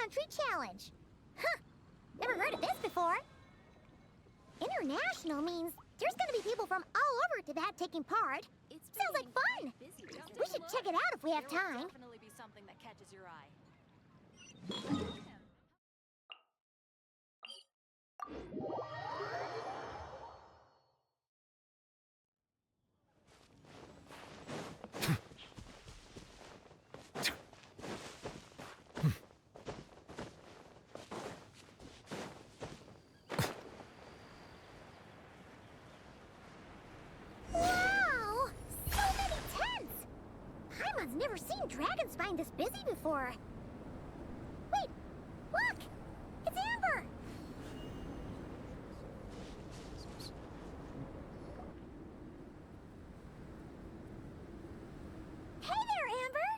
Country Challenge. Huh, never heard of this before. International means there's gonna be people from all over Tibet taking part. Sounds like fun. We should check it out if we have time. There will definitely be something that catches your eye. Wow! So many tents! Paimon's never seen Dragonspine this busy before. Wait! Look! It's Amber! Hey there, Amber!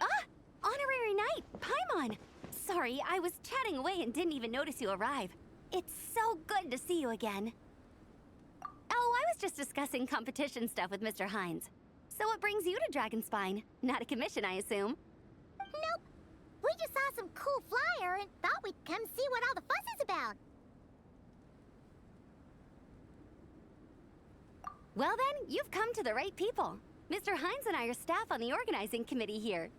Ah! Honorary Knight, Paimon! Sorry, I was chatting away and didn't even notice you arrive. It's so good to see you again. Oh, I was just discussing competition stuff with Mr. Hines. So what brings you to Dragonspine? Not a commission, I assume? Nope. We just saw some cool flyer and thought we'd come see what all the fuss is about. Well then, you've come to the right people. Mr. Hines and I are staff on the organizing committee here.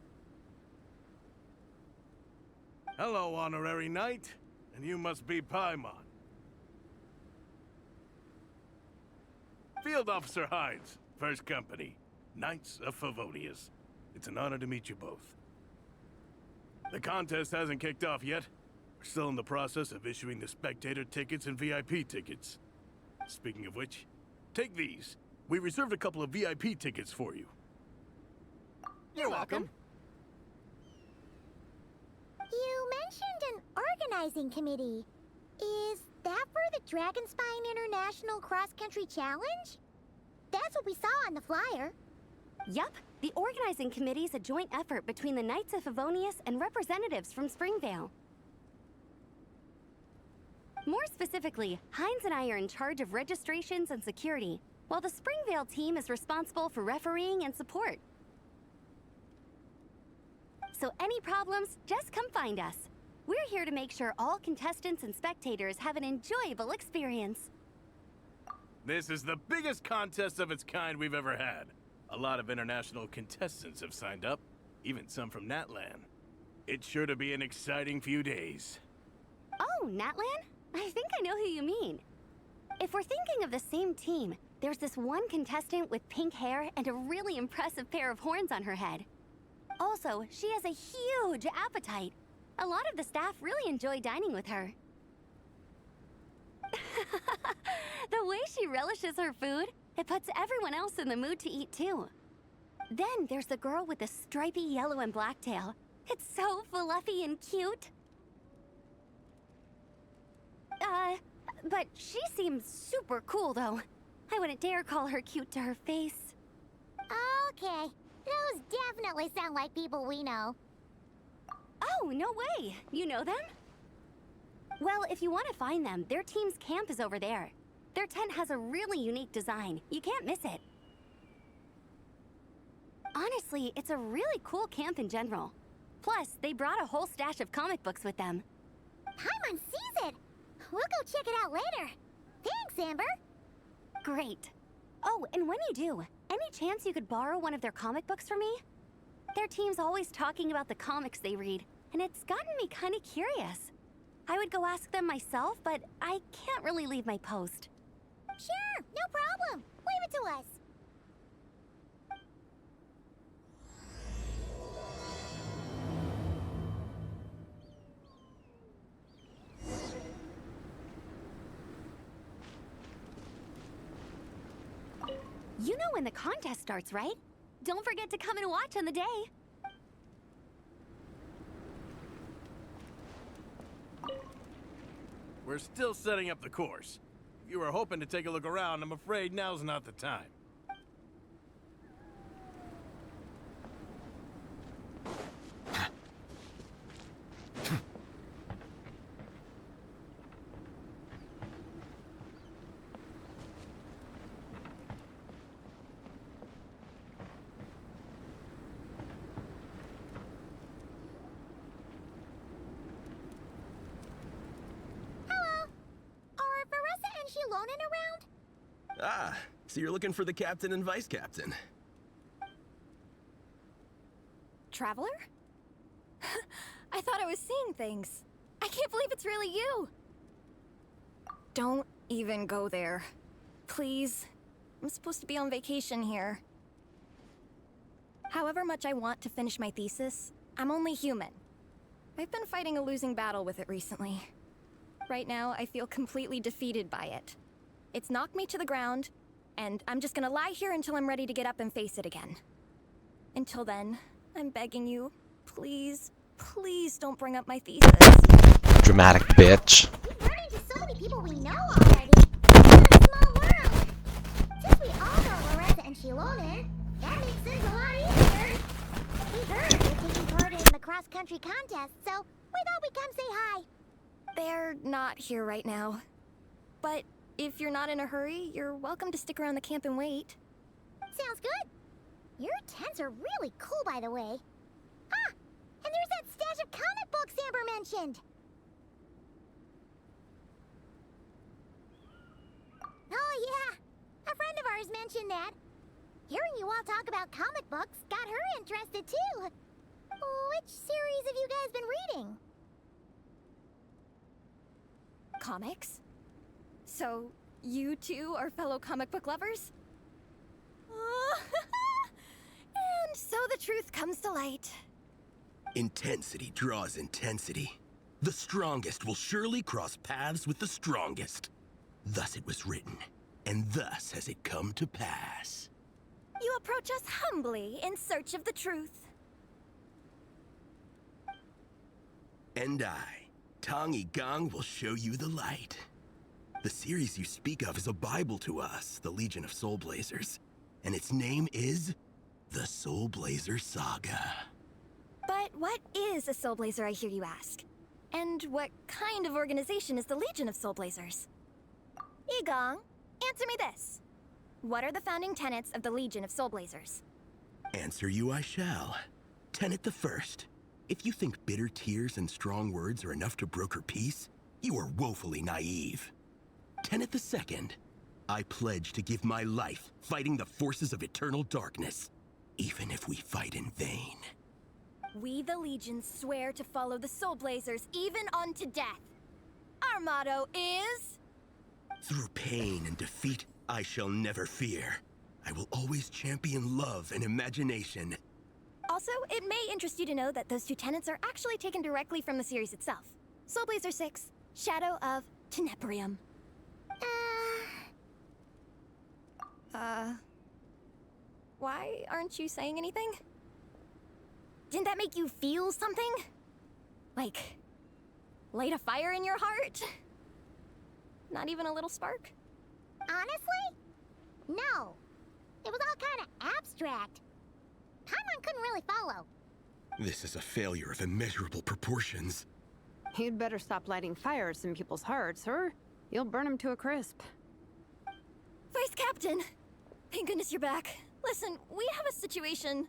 Hello, Honorary Knight. And you must be Paimon. Field Officer Hines, First Company, Knights of Favonius. It's an honor to meet you both. The contest hasn't kicked off yet. We're still in the process of issuing the spectator tickets and VIP tickets. Speaking of which, take these. We reserved a couple of VIP tickets for you. You're welcome. You mentioned an organizing committee. Is that for the Dragonspine International Cross Country Challenge? That's what we saw on the flyer. Yup, the organizing committee is a joint effort between the Knights of Favonius and representatives from Springvale. More specifically, Hines and I are in charge of registrations and security, while the Springvale team is responsible for refereeing and support. So any problems, just come find us. We're here to make sure all contestants and spectators have an enjoyable experience. This is the biggest contest of its kind we've ever had. A lot of international contestants have signed up, even some from Natlan. It's sure to be an exciting few days. Oh, Natlan? I think I know who you mean. If we're thinking of the same team, there's this one contestant with pink hair and a really impressive pair of horns on her head. Also, she has a huge appetite. A lot of the staff really enjoy dining with her. The way she relishes her food, it puts everyone else in the mood to eat too. Then there's the girl with the stripy yellow and black tail. It's so fluffy and cute. But she seems super cool though. I wouldn't dare call her cute to her face. Okay, those definitely sound like people we know. Oh, no way! You know them? Well, if you want to find them, their team's camp is over there. Their tent has a really unique design. You can't miss it. Honestly, it's a really cool camp in general. Plus, they brought a whole stash of comic books with them. Paimon sees it! We'll go check it out later. Thanks, Amber! Great. Oh, and when you do, any chance you could borrow one of their comic books from me? Their team's always talking about the comics they read, and it's gotten me kind of curious. I would go ask them myself, but I can't really leave my post. Sure, no problem. Leave it to us. You know when the contest starts, right? Don't forget to come and watch on the day. We're still setting up the course. If you were hoping to take a look around, I'm afraid now's not the time. Lonen around? Ah, so you're looking for the captain and vice captain. Traveler? I thought I was seeing things. I can't believe it's really you. Don't even go there. Please. I'm supposed to be on vacation here. However much I want to finish my thesis, I'm only human. I've been fighting a losing battle with it recently. Right now, I feel completely defeated by it. It's knocked me to the ground, and I'm just gonna lie here until I'm ready to get up and face it again. Until then, I'm begging you, please, please don't bring up my thesis. Dramatic bitch. We've run into so many people we know already. What a small world. Since we all know Lorenza and Shilonen, that makes things a lot easier. We heard you're taking part in the cross-country contest, so we thought we'd come say hi. They're not here right now. But if you're not in a hurry, you're welcome to stick around the camp and wait. Sounds good. Your tents are really cool, by the way. Ah, and there's that stash of comic books Amber mentioned. Oh yeah, a friend of ours mentioned that. Hearing you all talk about comic books got her interested too. Which series have you guys been reading? Comics? So, you two are fellow comic book lovers? And so the truth comes to light. Intensity draws intensity. The strongest will surely cross paths with the strongest. Thus it was written, and thus has it come to pass. You approach us humbly in search of the truth. And I, Tong Gang, will show you the light. The series you speak of is a Bible to us, the Legion of Soul Blazers. And its name is the Soul Blazer Saga. But what is a Soul Blazer, I hear you ask? And what kind of organization is the Legion of Soul Blazers? Igong, answer me this. What are the founding tenets of the Legion of Soul Blazers? Answer you I shall. Tenet the first. If you think bitter tears and strong words are enough to broker peace, you are woefully naive. Tenet the second. I pledge to give my life fighting the forces of eternal darkness, even if we fight in vain. We, the Legion, swear to follow the Soul Blazers even unto death. Our motto is... Through pain and defeat, I shall never fear. I will always champion love and imagination. Also, it may interest you to know that those two tenets are actually taken directly from the series itself. Soul Blazer 6, Shadow of Tenebrium. Why aren't you saying anything? Didn't that make you feel something? Like, light a fire in your heart? Not even a little spark? Honestly? No. It was all kind of abstract. Paimon couldn't really follow. This is a failure of immeasurable proportions. You'd better stop lighting fires in people's hearts, or you'll burn them to a crisp. Vice Captain! Thank goodness you're back. Listen, we have a situation.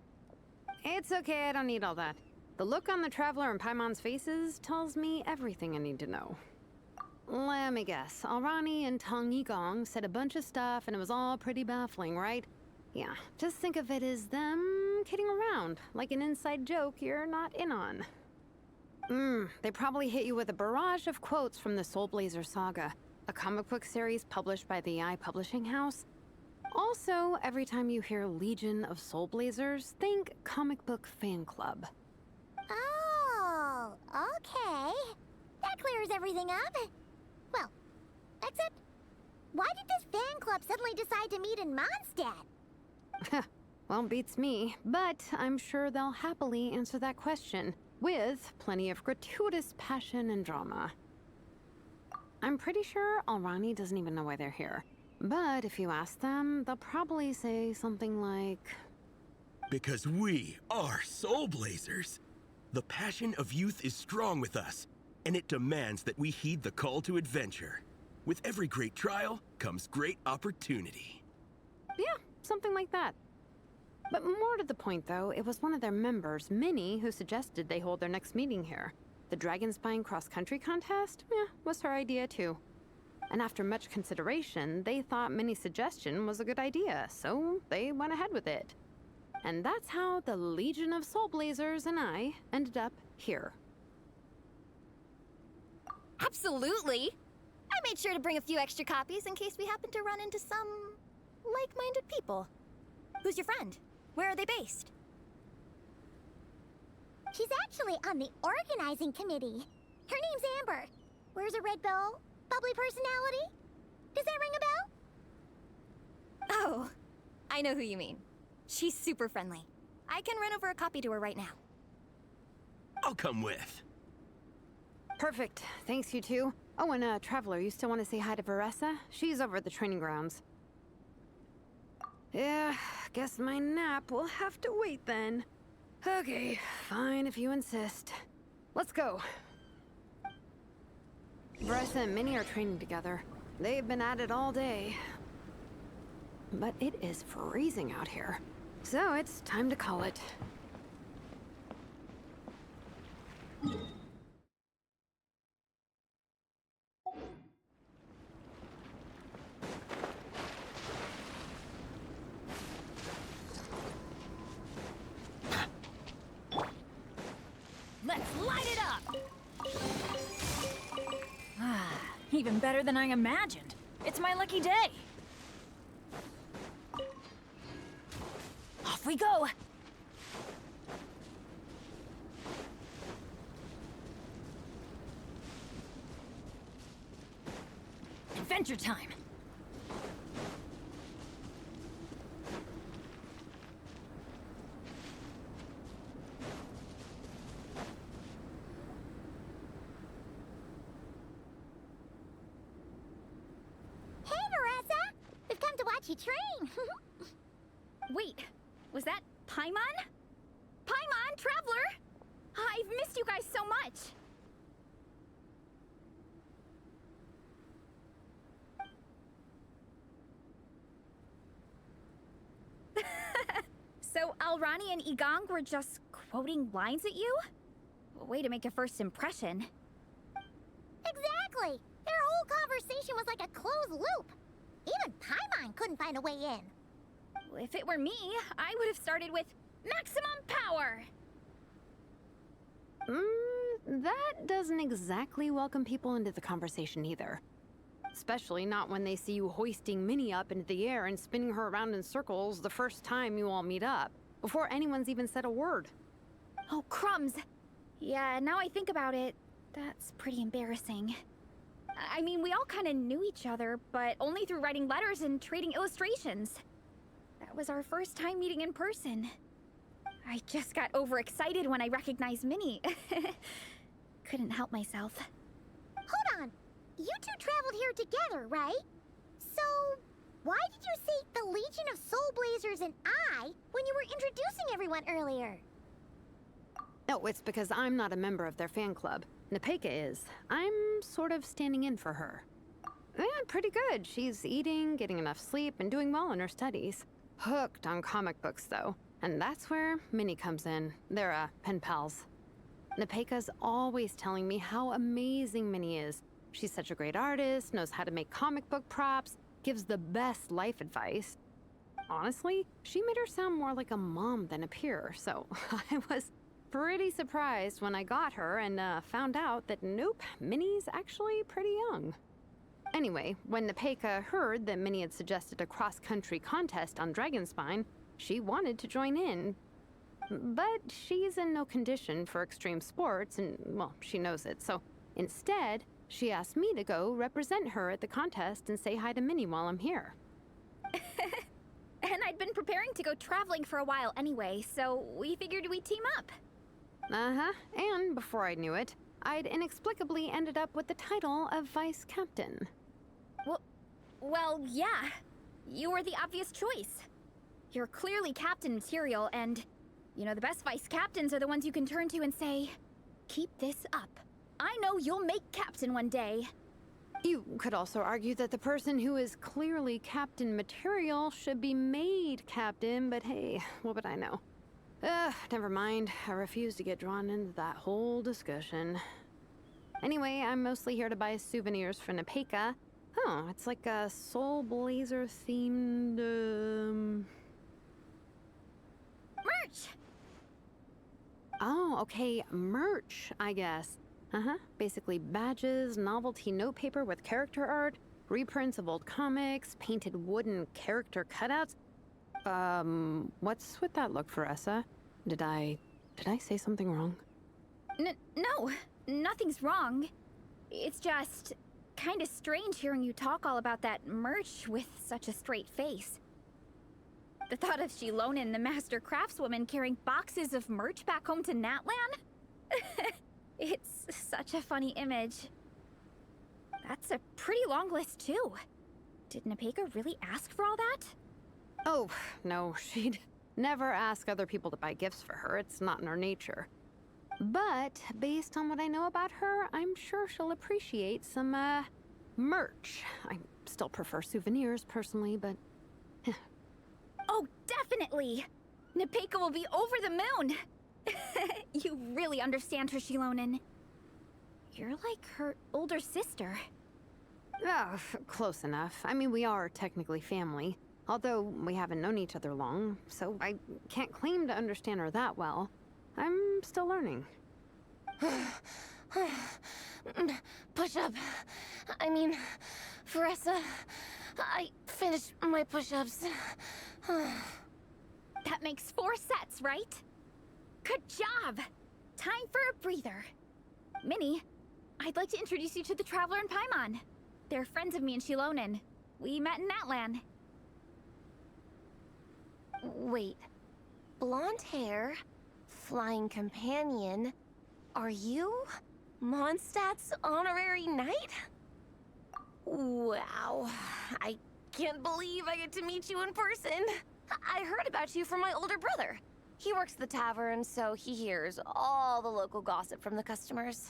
It's okay, I don't need all that. The look on the Traveler and Paimon's faces tells me everything I need to know. Let me guess, Alrani and Tong Yigong said a bunch of stuff and it was all pretty baffling, right? Yeah, just think of it as them kidding around, like an inside joke you're not in on. They probably hit you with a barrage of quotes from the Soul Blazer Saga, a comic book series published by the AI Publishing House. Also, every time you hear Legion of Soul Blazers, think comic book fan club. Oh, okay. That clears everything up. Well, except, why did this fan club suddenly decide to meet in Mondstadt? Well, beats me, but I'm sure they'll happily answer that question, with plenty of gratuitous passion and drama. I'm pretty sure Alrani doesn't even know why they're here. But if you ask them, they'll probably say something like... Because we are Soul Blazers. The passion of youth is strong with us, and it demands that we heed the call to adventure. With every great trial comes great opportunity. Yeah, something like that. But more to the point, though, it was one of their members, Minnie, who suggested they hold their next meeting here. The Dragon Spine cross-country contest? Yeah, was her idea, too. And after much consideration, they thought Minnie's suggestion was a good idea, so they went ahead with it. And that's how the Legion of Soul Blazers and I ended up here. Absolutely! I made sure to bring a few extra copies in case we happen to run into some like-minded people. Who's your friend? Where are they based? She's actually on the organizing committee. Her name's Amber. Wears a red bow. Bubbly personality. Does that ring a bell? Oh, I know who you mean. She's super friendly. I can run over a copy to her right now. I'll come with. Perfect. Thanks, you two. Oh, and Traveler, you still want to say hi to Varessa? She's over at the training grounds. Yeah, guess my nap will have to wait then. Okay, fine if you insist. Let's go. Varessa and Minnie are training together. They've been at it all day. But it is freezing out here. So it's time to call it. Let's light it up! Even better than I imagined. It's my lucky day. Off we go! Adventure time! Hey, Varessa! We've come to watch you train. Wait, was that Paimon? Paimon, Traveler! I've missed you guys so much! So Alrani and Igong were just quoting lines at you? Way to make a first impression. Exactly! Their whole conversation was like a closed loop. Even Paimon couldn't find a way in. If it were me, I would have started with maximum power! That doesn't exactly welcome people into the conversation either. Especially not when they see you hoisting Minnie up into the air and spinning her around in circles the first time you all meet up, before anyone's even said a word. Oh, crumbs! Yeah, now I think about it, that's pretty embarrassing. I mean, we all kind of knew each other, but only through writing letters and trading illustrations. That was our first time meeting in person. I just got overexcited when I recognized Minnie. Couldn't help myself. Hold on. You two traveled here together, right? So, why did you say the Legion of Soul Blazers and I when you were introducing everyone earlier? No, it's because I'm not a member of their fan club. Nepeka is. I'm sort of standing in for her. Yeah, pretty good. She's eating, getting enough sleep, and doing well in her studies. Hooked on comic books, though. And that's where Minnie comes in. They're, pen pals. Nepeka's always telling me how amazing Minnie is. She's such a great artist, knows how to make comic book props, gives the best life advice. Honestly, she made her sound more like a mom than a peer, so I was pretty surprised when I got her and found out that nope, Minnie's actually pretty young. Anyway, when Nepeka heard that Minnie had suggested a cross-country contest on Dragonspine, she wanted to join in. But she's in no condition for extreme sports, and, well, she knows it, so instead, she asked me to go represent her at the contest and say hi to Minnie while I'm here. And I'd been preparing to go traveling for a while anyway, so we figured we'd team up. Uh-huh, and before I knew it, I'd inexplicably ended up with the title of Vice Captain. Well, yeah. You were the obvious choice. You're clearly captain material, and, you know, the best vice captains are the ones you can turn to and say, keep this up. I know you'll make captain one day. You could also argue that the person who is clearly captain material should be made captain, but hey, what would I know? Never mind. I refuse to get drawn into that whole discussion. Anyway, I'm mostly here to buy souvenirs for Nepeka. Oh, it's like a Soul Blazer themed, Merch! Oh, okay, merch, I guess. Basically badges, novelty notepaper with character art, reprints of old comics, painted wooden character cutouts. What's with that look, Veressa? Did I say something wrong? No, nothing's wrong. It's just kind of strange hearing you talk all about that merch with such a straight face. The thought of Shilonen, the master craftswoman, carrying boxes of merch back home to Natlan? It's such a funny image. That's a pretty long list, too. Did Nepeka really ask for all that? Oh, no, she'd never ask other people to buy gifts for her. It's not in her nature. But based on what I know about her, I'm sure she'll appreciate some, merch. I still prefer souvenirs, personally, but... Oh, definitely! Nepeka will be over the moon! You really understand her, Shilonen. You're like her older sister. Oh, close enough. I mean, we are technically family. Although we haven't known each other long, so I can't claim to understand her that well. I'm still learning. Push-up. I mean, Veressa, I finished my push-ups. That makes 4 sets, right? Good job! Time for a breather. Minnie, I'd like to introduce you to the Traveler and Paimon. They're friends of me and Shilonen. We met in Natlan. Wait. Blonde hair, flying companion. Are you Mondstadt's honorary knight? Wow. I can't believe I get to meet you in person. I heard about you from my older brother. He works at the tavern, so he hears all the local gossip from the customers.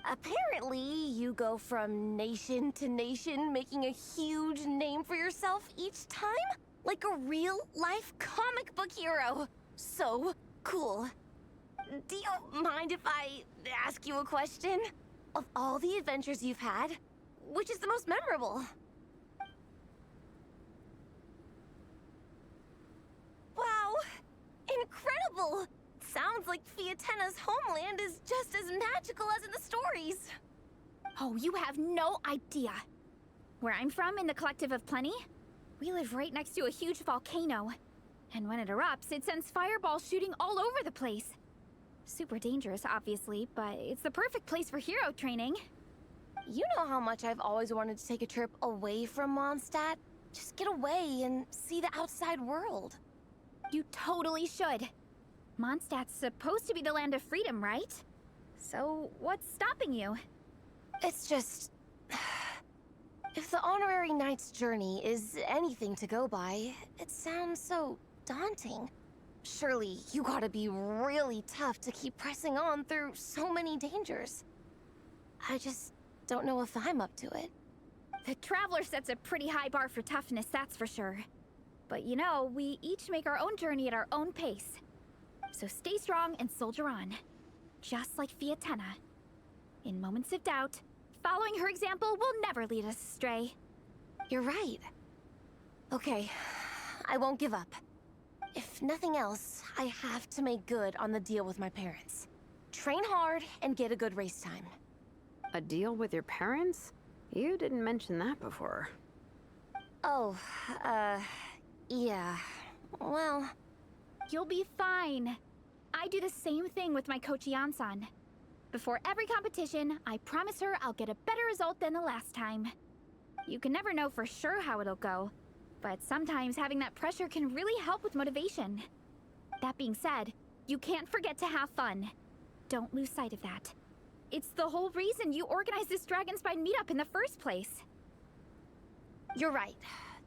Apparently, you go from nation to nation, making a huge name for yourself each time? Like a real-life comic book hero. So cool. Do you mind if I ask you a question? Of all the adventures you've had, which is the most memorable? Wow! Incredible! Sounds like Fiatenna's homeland is just as magical as in the stories. Oh, you have no idea. Where I'm from, in the Collective of Plenty, we live right next to a huge volcano. And when it erupts, it sends fireballs shooting all over the place. Super dangerous, obviously, but it's the perfect place for hero training. You know how much I've always wanted to take a trip away from Mondstadt? Just get away and see the outside world. You totally should. Mondstadt's supposed to be the land of freedom, right? So, what's stopping you? It's just... If the honorary knight's journey is anything to go by, it sounds so daunting. Surely you gotta be really tough to keep pressing on through so many dangers. I just don't know if I'm up to it. The Traveler sets a pretty high bar for toughness, that's for sure. But you know, we each make our own journey at our own pace. So stay strong and soldier on. Just like Fiatenna. In moments of doubt, following her example will never lead us astray. You're right. Okay, I won't give up. If nothing else, I have to make good on the deal with my parents. Train hard and get a good race time. A deal with your parents? You didn't mention that before. Oh, yeah. Well... You'll be fine. I do the same thing with my coach Yansan. Before every competition, I promise her I'll get a better result than the last time. You can never know for sure how it'll go, but sometimes having that pressure can really help with motivation. That being said, you can't forget to have fun. Don't lose sight of that. It's the whole reason you organized this Dragonspine meetup in the first place. You're right.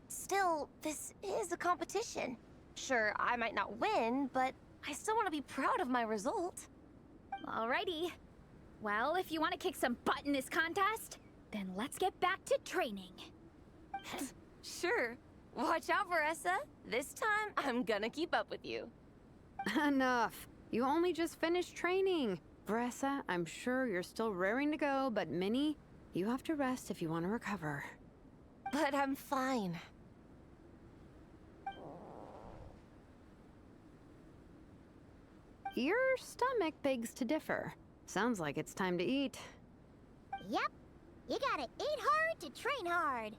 Still, this is a competition. Sure, I might not win, but I still want to be proud of my result. Alrighty. Well, if you want to kick some butt in this contest, then let's get back to training. Sure. Watch out, Veressa. This time, I'm gonna keep up with you. Enough. You only just finished training. Veressa, I'm sure you're still raring to go, but Minnie, you have to rest if you want to recover. but I'm fine. Your stomach begs to differ. Sounds like it's time to eat. Yep. You gotta eat hard to train hard.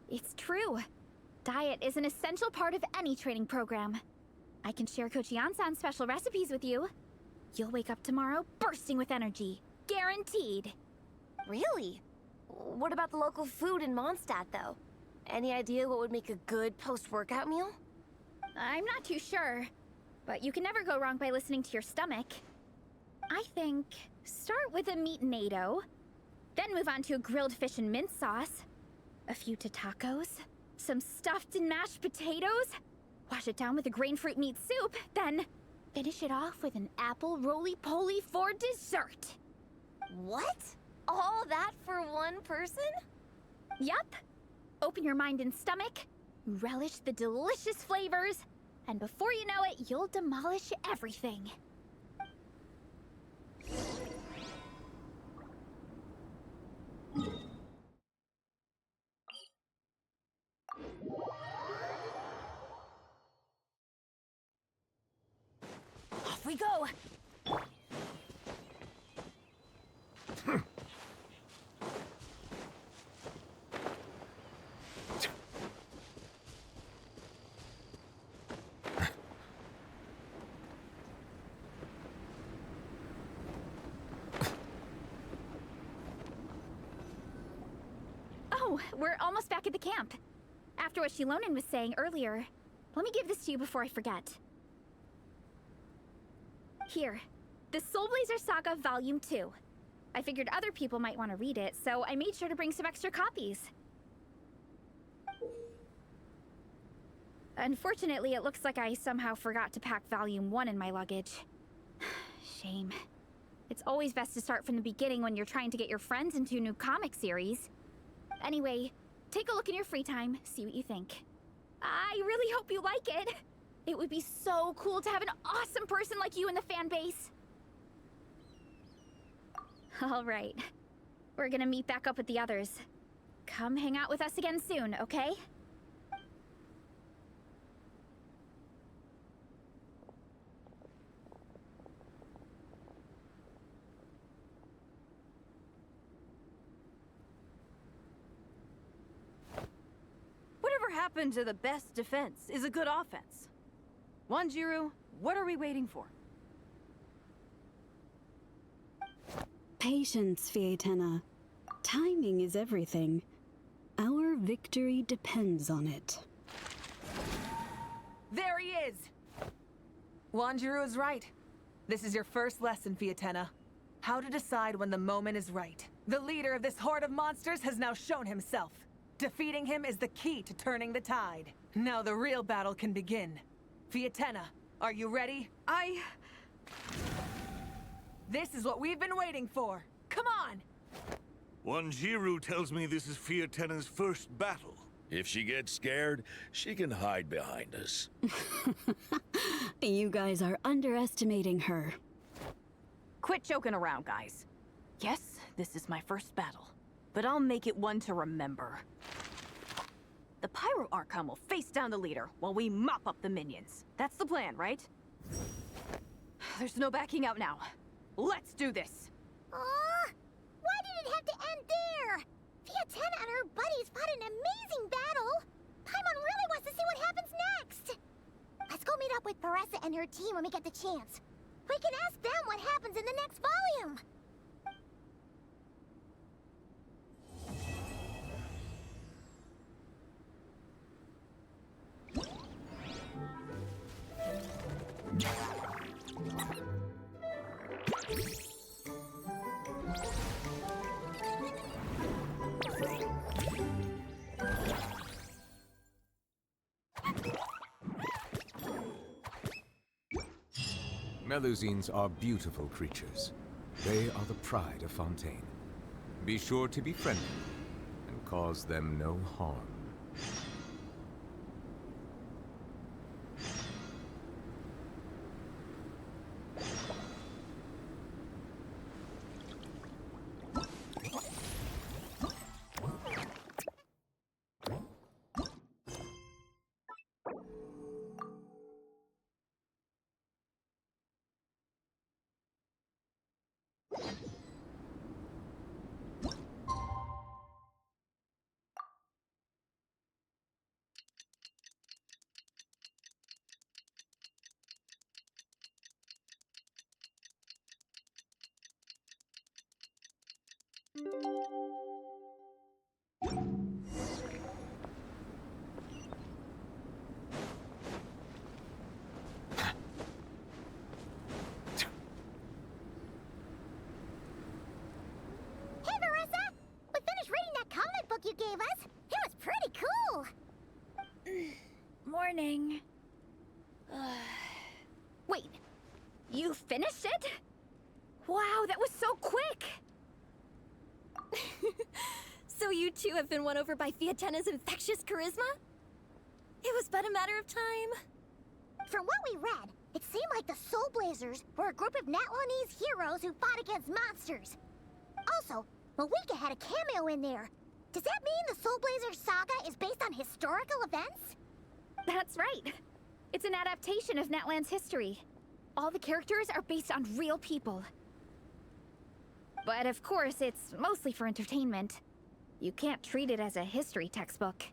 It's true. Diet is an essential part of any training program. I can share Coach Yansan's special recipes with you. You'll wake up tomorrow bursting with energy. Guaranteed. Really? What about the local food in Mondstadt, though? Any idea what would make a good post-workout meal? I'm not too sure, but you can never go wrong by listening to your stomach. I think start with a meat-nado, then move on to a grilled fish and mint sauce, a few tacos, some stuffed and mashed potatoes, wash it down with a grain fruit meat soup, then finish it off with an apple roly-poly for dessert. What? All that for one person? Yup. Open your mind and stomach, relish the delicious flavors, and before you know it, you'll demolish everything. Off we go! Oh, we're almost back at the camp. After what Shilonen was saying earlier, let me give this to you before I forget. Here, the Soul Blazer Saga Volume 2. I figured other people might want to read it, so I made sure to bring some extra copies. Unfortunately, it looks like I somehow forgot to pack Volume 1 in my luggage. Shame. It's always best to start from the beginning when you're trying to get your friends into a new comic series. Anyway, take a look in your free time, see what you think. I really hope you like it. It would be so cool to have an awesome person like you in the fan base. All right. We're gonna meet back up with the others. Come hang out with us again soon, okay? Whatever happened to the best defense is a good offense? Wanjiru, what are we waiting for? Patience, Fietena. Timing is everything. Our victory depends on it. There he is! Wanjiru is right. This is your first lesson, Fietena. How to decide when the moment is right. The leader of this horde of monsters has now shown himself. Defeating him is the key to turning the tide. Now the real battle can begin. Fietena, are you ready? This is what we've been waiting for. Come on! Wanjiru tells me this is Fietena's first battle. If she gets scared, she can hide behind us. You guys are underestimating her. Quit joking around, guys. Yes, this is my first battle, but I'll make it one to remember. The Pyro Archon will face down the leader while we mop up the minions. That's the plan, right? There's no backing out now. Let's do this! Aw! Why did it have to end there? Fietena and her buddies fought an amazing battle! Paimon really wants to see what happens next! Let's go meet up with Paressa and her team when we get the chance. We can ask them what happens in the next volume! Melusines are beautiful creatures. They are the pride of Fontaine. Be sure to be friendly and cause them no harm. finished it? Wow, that was so quick! So you two have been won over by Fiatena's infectious charisma? It was but a matter of time. From what we read, it seemed like the Soul Blazers were a group of Natlanese heroes who fought against monsters. Also, Malika had a cameo in there. Does that mean the Soul Blazer saga is based on historical events? That's right. It's an adaptation of Natlan's history. All the characters are based on real people. But of course, it's mostly for entertainment. You can't treat it as a history textbook.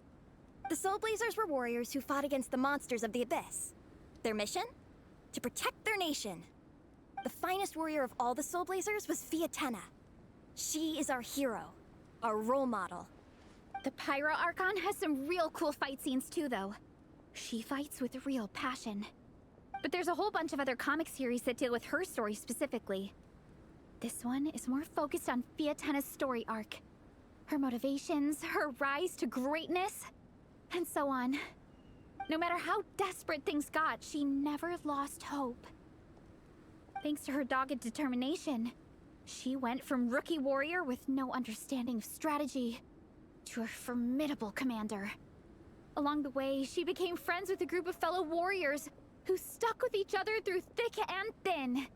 The Soul Blazers were warriors who fought against the monsters of the Abyss. Their mission? To protect their nation. The finest warrior of all the Soul Blazers was Fiatena. She is our hero, our role model. The Pyro Archon has some real cool fight scenes too, though. She fights with real passion. But there's a whole bunch of other comic series that deal with her story specifically. This one is more focused on Fiatena's story arc. Her motivations, her rise to greatness, and so on. No matter how desperate things got, she never lost hope. Thanks to her dogged determination, she went from rookie warrior with no understanding of strategy to a formidable commander. Along the way, she became friends with a group of fellow warriors who stuck with each other through thick and thin.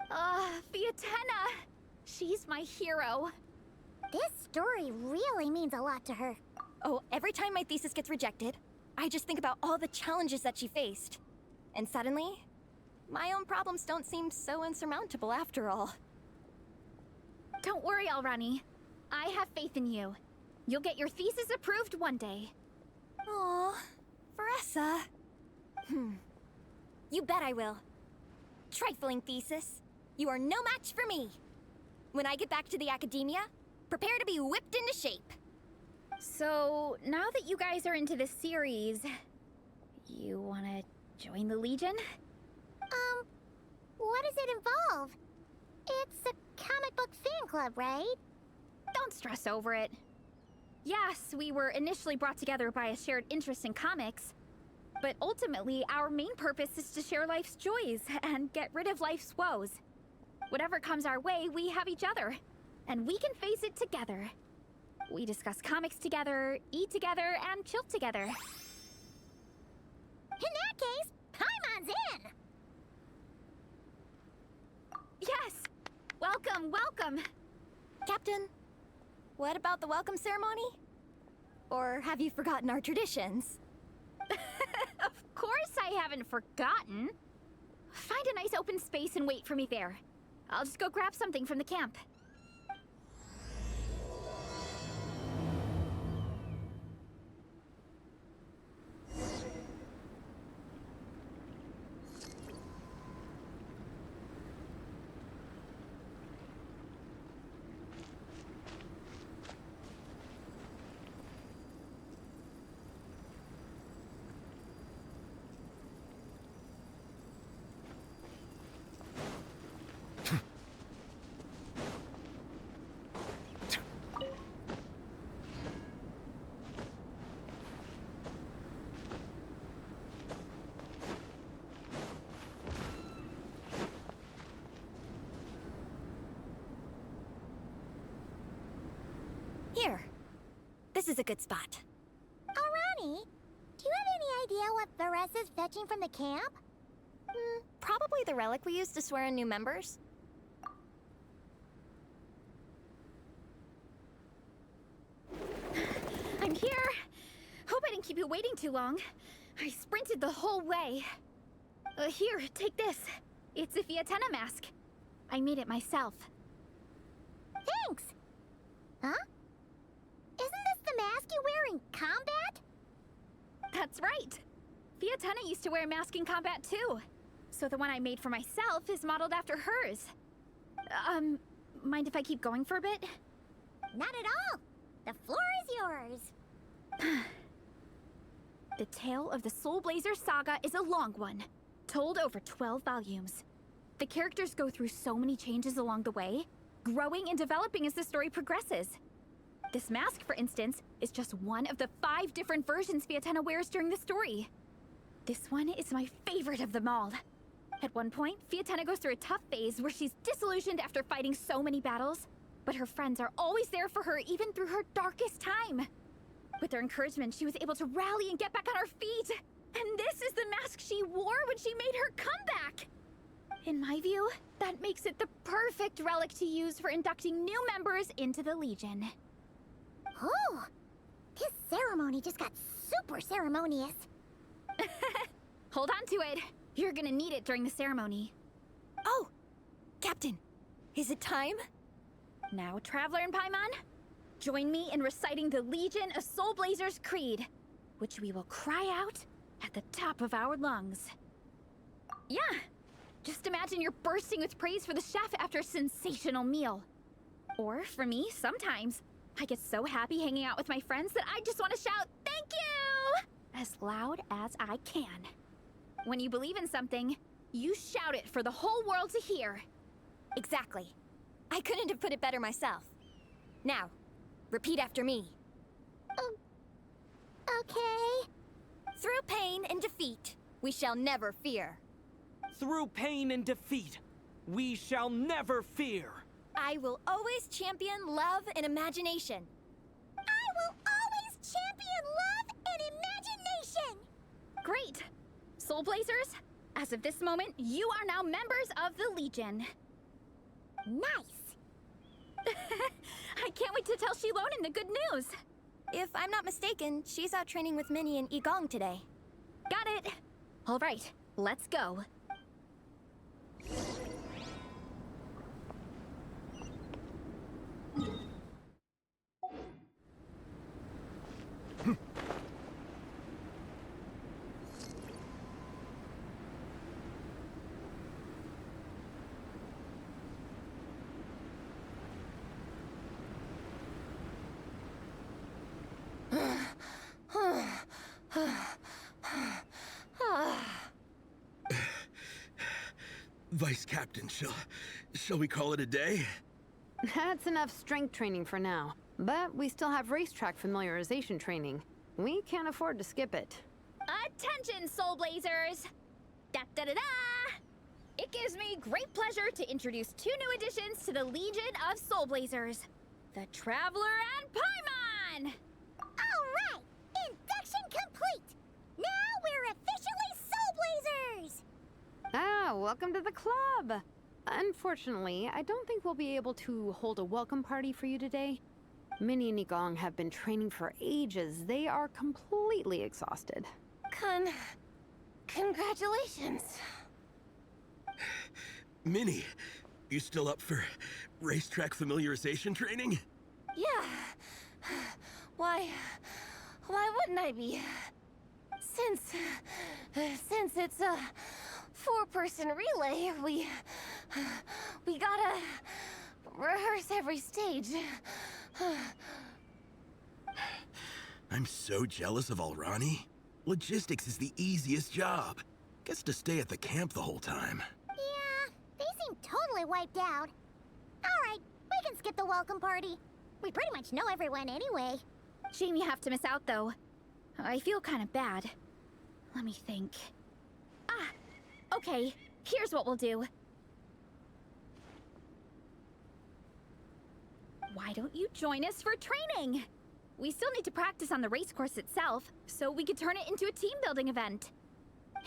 Fiatena! She's my hero. This story really means a lot to her. Oh, every time my thesis gets rejected, I just think about all the challenges that she faced. And suddenly, my own problems don't seem so insurmountable after all. Don't worry, Alrani. I have faith in you. You'll get your thesis approved one day. Aw, Veressa. You bet I will. Trifling thesis. You are no match for me. When I get back to the academia, prepare to be whipped into shape. So, now that you guys are into this series, you wanna join the Legion? What does it involve? It's a comic book fan club, right? Don't stress over it. Yes, we were initially brought together by a shared interest in comics, but ultimately our main purpose is to share life's joys and get rid of life's woes. Whatever comes our way, we have each other, and we can face it together. We discuss comics together, eat together, and chill together. In that case, Paimon's in! Yes! Welcome, welcome! Captain, what about the welcome ceremony? Or have you forgotten our traditions? Of course I haven't forgotten. Find a nice open space and wait for me there. I'll just go grab something from the camp. Here. This is a good spot. Alrani, do you have any idea what Veressa's fetching from the camp? Probably the relic we used to swear in new members. I'm here! Hope I didn't keep you waiting too long. I sprinted the whole way. Here, take this. It's a Fiatena mask. I made it myself. Thanks! Huh? Isn't this the mask you wear in combat? That's right! Fiatena used to wear a mask in combat too. So the one I made for myself is modeled after hers. Mind if I keep going for a bit? Not at all! The floor is yours! The tale of the Soul Blazer saga is a long one, told over 12 volumes. The characters go through so many changes along the way, growing and developing as the story progresses. This mask, for instance, is just one of the 5 different versions Fiatena wears during the story. This one is my favorite of them all. At one point, Fiatenna goes through a tough phase where she's disillusioned after fighting so many battles, but her friends are always there for her even through her darkest time. With their encouragement, she was able to rally and get back on her feet. And this is the mask she wore when she made her comeback. In my view, that makes it the perfect relic to use for inducting new members into the Legion. Oh, this ceremony just got super ceremonious. Hold on to it. You're gonna need it during the ceremony. Oh, Captain, is it time? Now, Traveler and Paimon, join me in reciting the Legion of Soul Blazers Creed, which we will cry out at the top of our lungs. Yeah, just imagine you're bursting with praise for the chef after a sensational meal. Or, for me, sometimes, I get so happy hanging out with my friends that I just want to shout, "Thank you!" as loud as I can. When you believe in something, you shout it for the whole world to hear. Exactly. I couldn't have put it better myself. Now, repeat after me. Okay. Through pain and defeat, we shall never fear. Through pain and defeat, we shall never fear. I will always champion love and imagination. I will always champion love and imagination! Great! Soul Blazers, as of this moment, you are now members of the Legion. Nice! I can't wait to tell Shilonen the good news. If I'm not mistaken, she's out training with Minnie and Igong today. Got it. All right, let's go. Vice Captain, shall we call it a day? That's enough strength training for now. But we still have racetrack familiarization training. We can't afford to skip it. Attention, Soul Blazers! Da-da-da-da! It gives me great pleasure to introduce two new additions to the Legion of Soul Blazers. The Traveler and Paimon! Alright! Induction complete! Now we're officially Soul Blazers! Ah, welcome to the club! Unfortunately, I don't think we'll be able to hold a welcome party for you today. Minnie and Igong have been training for ages. They are completely exhausted. Congratulations. Minnie, you still up for racetrack familiarization training? Yeah. Why wouldn't I be? Since it's a four-person relay, we gotta rehearse every stage. I'm so jealous of Alrani. Logistics is the easiest job. Gets to stay at the camp the whole time. Yeah, they seem totally wiped out. Alright, we can skip the welcome party. We pretty much know everyone anyway. Shame you have to miss out, though. I feel kind of bad. Let me think. Ah, okay. Here's what we'll do. Why don't you join us for training? We still need to practice on the race course itself, so we could turn it into a team-building event.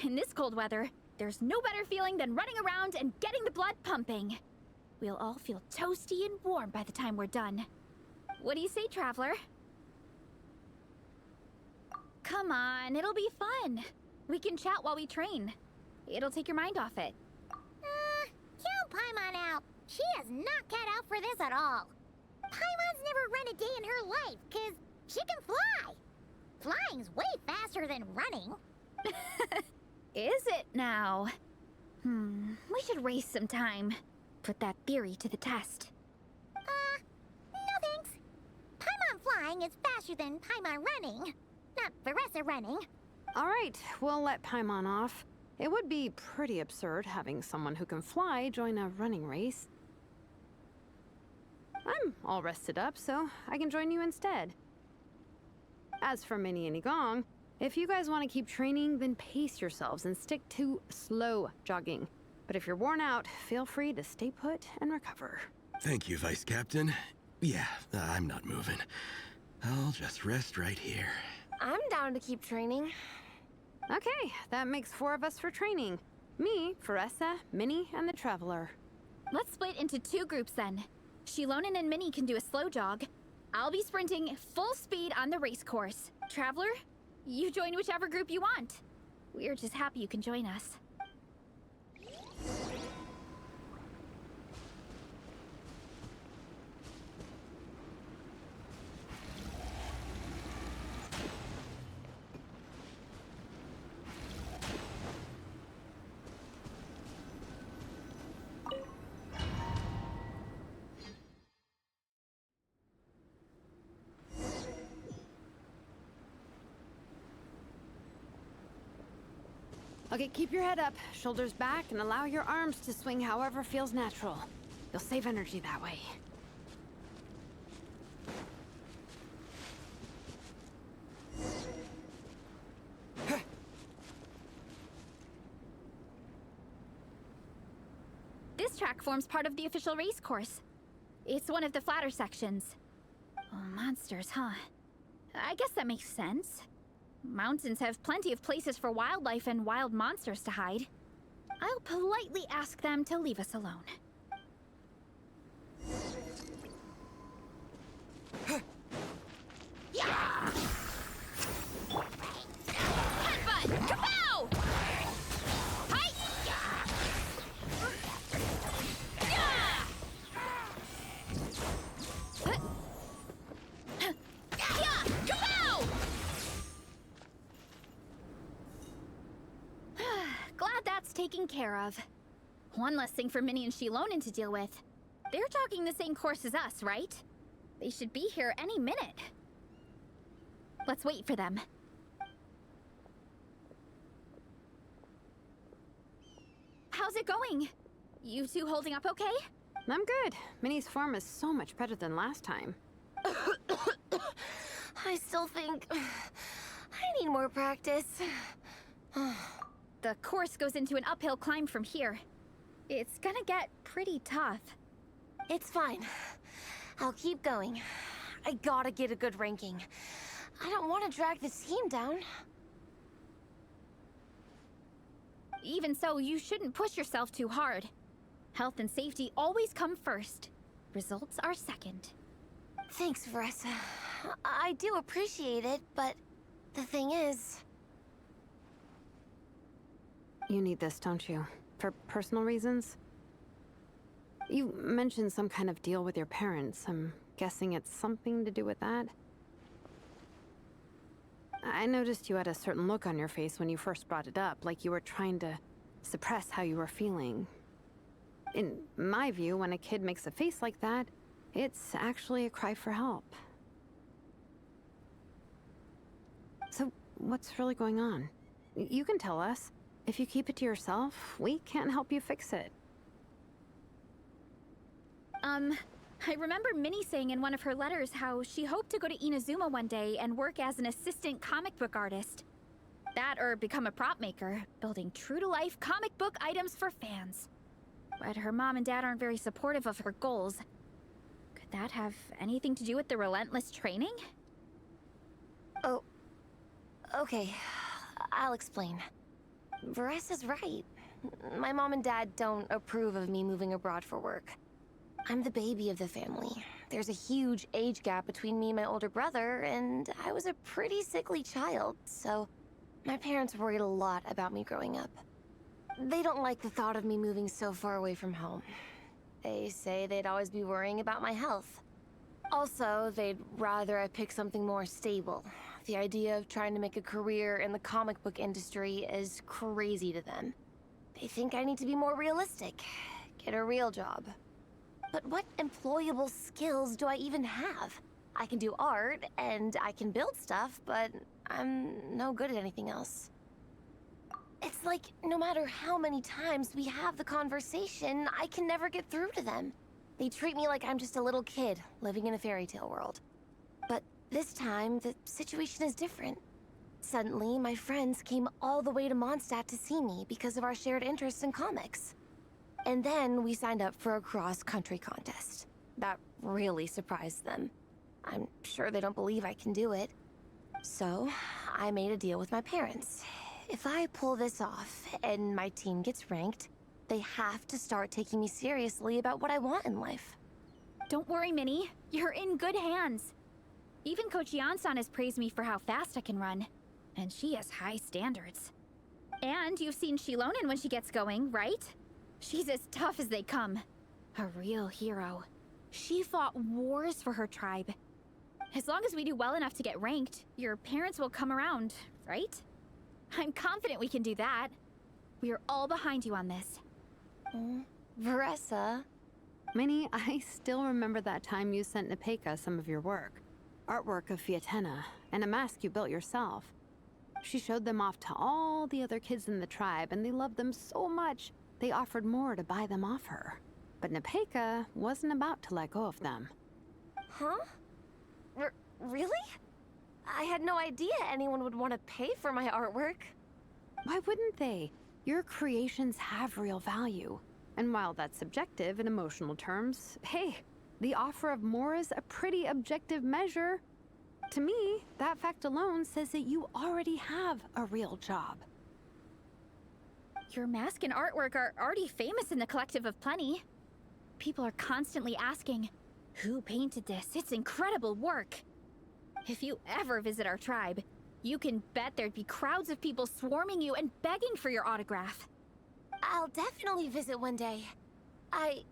In this cold weather, there's no better feeling than running around and getting the blood pumping. We'll all feel toasty and warm by the time we're done. What do you say, Traveler? Come on, it'll be fun. We can chat while we train. It'll take your mind off it. Count Paimon out. She is not cut out for this at all. Paimon's never run a day in her life, 'cause she can fly. Flying's way faster than running. Is it now? We should race sometime. Put that theory to the test. No thanks. Paimon flying is faster than Paimon running. Not Veressa running. Alright, we'll let Paimon off. It would be pretty absurd having someone who can fly join a running race. I'm all rested up, so I can join you instead. As for Minnie and Igong, if you guys want to keep training, then pace yourselves and stick to slow jogging. But if you're worn out, feel free to stay put and recover. Thank you, Vice Captain. Yeah, I'm not moving. I'll just rest right here. I'm down to keep training. Okay, that makes 4 of us for training. Me, Faressa, Minnie, and the Traveler. Let's split into 2 groups then. Shilonen and Minnie can do a slow jog. I'll be sprinting full speed on the race course. Traveler, you join whichever group you want. We're just happy you can join us. Okay, keep your head up, shoulders back, and allow your arms to swing however feels natural. You'll save energy that way. This track forms part of the official race course. It's one of the flatter sections. Oh, monsters, huh? I guess that makes sense. Mountains have plenty of places for wildlife and wild monsters to hide. I'll politely ask them to leave us alone. Headbutt! Kapow! Hi! Glad that's taken care of. One less thing for Minnie and Shilonen to deal with. They're jogging the same course as us, right? They should be here any minute. Let's wait for them. How's it going? You two holding up okay? I'm good. Minnie's form is so much better than last time. I still think I need more practice. The course goes into an uphill climb from here. It's gonna get pretty tough. It's fine. I'll keep going. I gotta get a good ranking. I don't want to drag the team down. Even so, you shouldn't push yourself too hard. Health and safety always come first. Results are second. Thanks, Faressa. I do appreciate it, but the thing is... You need this, don't you? For personal reasons? You mentioned some kind of deal with your parents. I'm guessing it's something to do with that? I noticed you had a certain look on your face when you first brought it up, like you were trying to suppress how you were feeling. In my view, when a kid makes a face like that, it's actually a cry for help. So, what's really going on? You can tell us. If you keep it to yourself, we can't help you fix it. I remember Minnie saying in one of her letters how she hoped to go to Inazuma one day and work as an assistant comic book artist. That or become a prop maker, building true-to-life comic book items for fans. But her mom and dad aren't very supportive of her goals. Could that have anything to do with the relentless training? Oh, okay. I'll explain. Varessa's right. My mom and dad don't approve of me moving abroad for work. I'm the baby of the family. There's a huge age gap between me and my older brother, and I was a pretty sickly child, so my parents worried a lot about me growing up. They don't like the thought of me moving so far away from home. They say they'd always be worrying about my health. Also, they'd rather I pick something more stable. The idea of trying to make a career in the comic book industry is crazy to them. They think I need to be more realistic, get a real job. But what employable skills do I even have? I can do art, and I can build stuff, but I'm no good at anything else. It's like, no matter how many times we have the conversation, I can never get through to them. They treat me like I'm just a little kid living in a fairy tale world. But this time, the situation is different. Suddenly, my friends came all the way to Mondstadt to see me because of our shared interest in comics. And then we signed up for a cross-country contest. That really surprised them. I'm sure they don't believe I can do it. So, I made a deal with my parents. If I pull this off and my team gets ranked, they have to start taking me seriously about what I want in life. Don't worry, Minnie. You're in good hands. Even Coach Yansan has praised me for how fast I can run. And she has high standards. And you've seen Shilonen when she gets going, right? She's as tough as they come. A real hero. She fought wars for her tribe. As long as we do well enough to get ranked, your parents will come around, right? I'm confident we can do that. We are all behind you on this. Veressa. Minnie, I still remember that time you sent Nepeka some of your work. Artwork of Fiatenna, and a mask you built yourself. She showed them off to all the other kids in the tribe, and they loved them so much, they offered more to buy them off her. But Nepeka wasn't about to let go of them. Huh? Really? I had no idea anyone would want to pay for my artwork. Why wouldn't they? Your creations have real value. And while that's subjective in emotional terms, hey, the offer of more is a pretty objective measure. To me, that fact alone says that you already have a real job. Your mask and artwork are already famous in the Collective of Plenty. People are constantly asking, who painted this? It's incredible work. If you ever visit our tribe, you can bet there'd be crowds of people swarming you and begging for your autograph. I'll definitely visit one day. I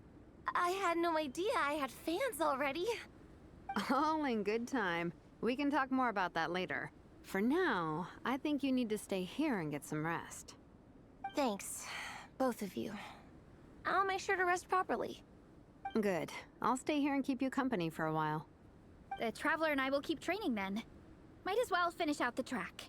had no idea I had fans already. All in good time. We can talk more about that later. For now, I think you need to stay here and get some rest. Thanks, both of you. I'll make sure to rest properly. Good. I'll stay here and keep you company for a while. The Traveler and I will keep training then. Might as well finish out the track.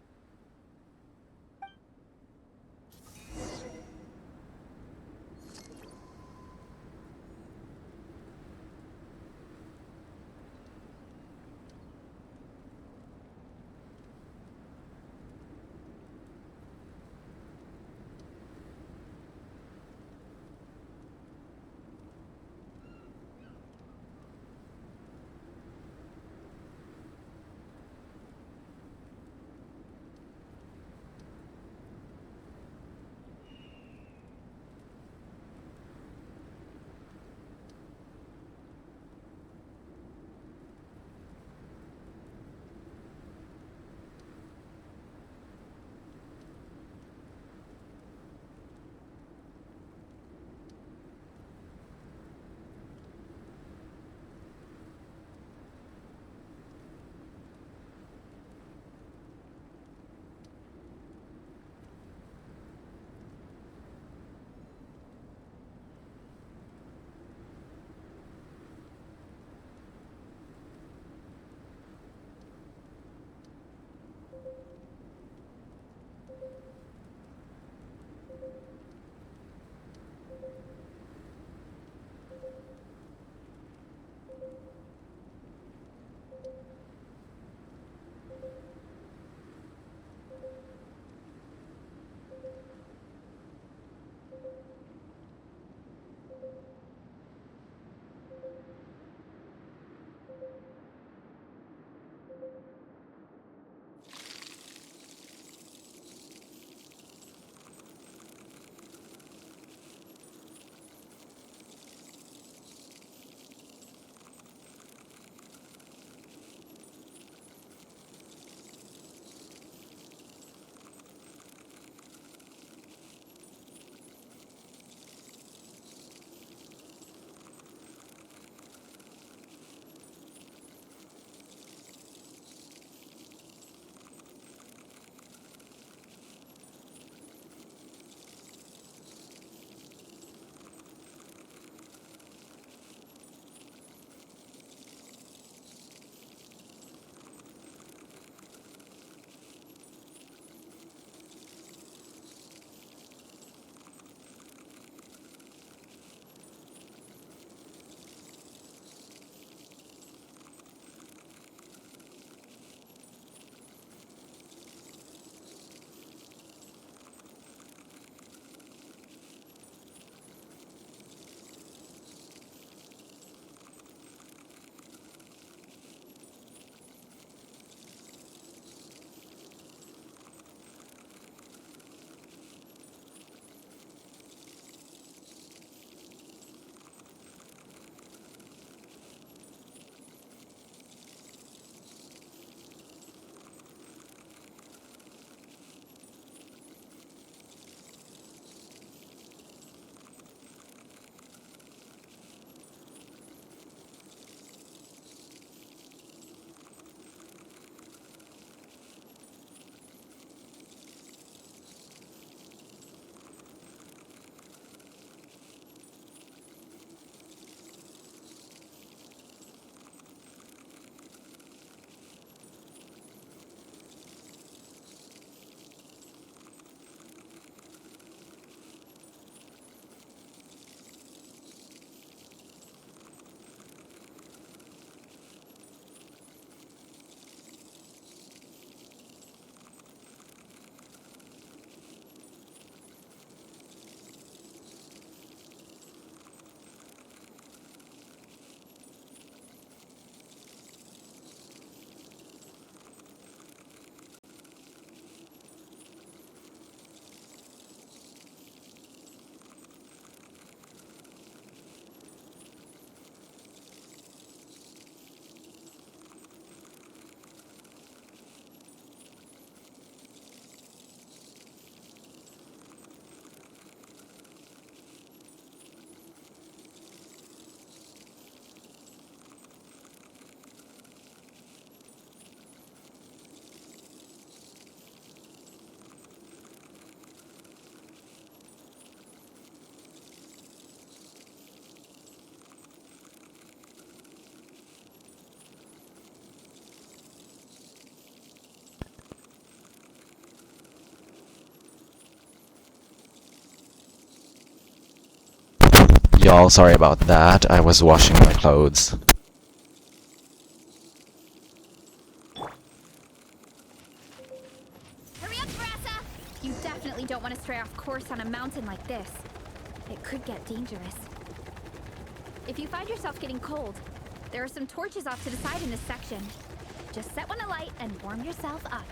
Y'all, sorry about that. I was washing my clothes. Hurry up, Brassa! You definitely don't want to stray off course on a mountain like this. It could get dangerous. If you find yourself getting cold, there are some torches off to the side in this section. Just set one alight and warm yourself up.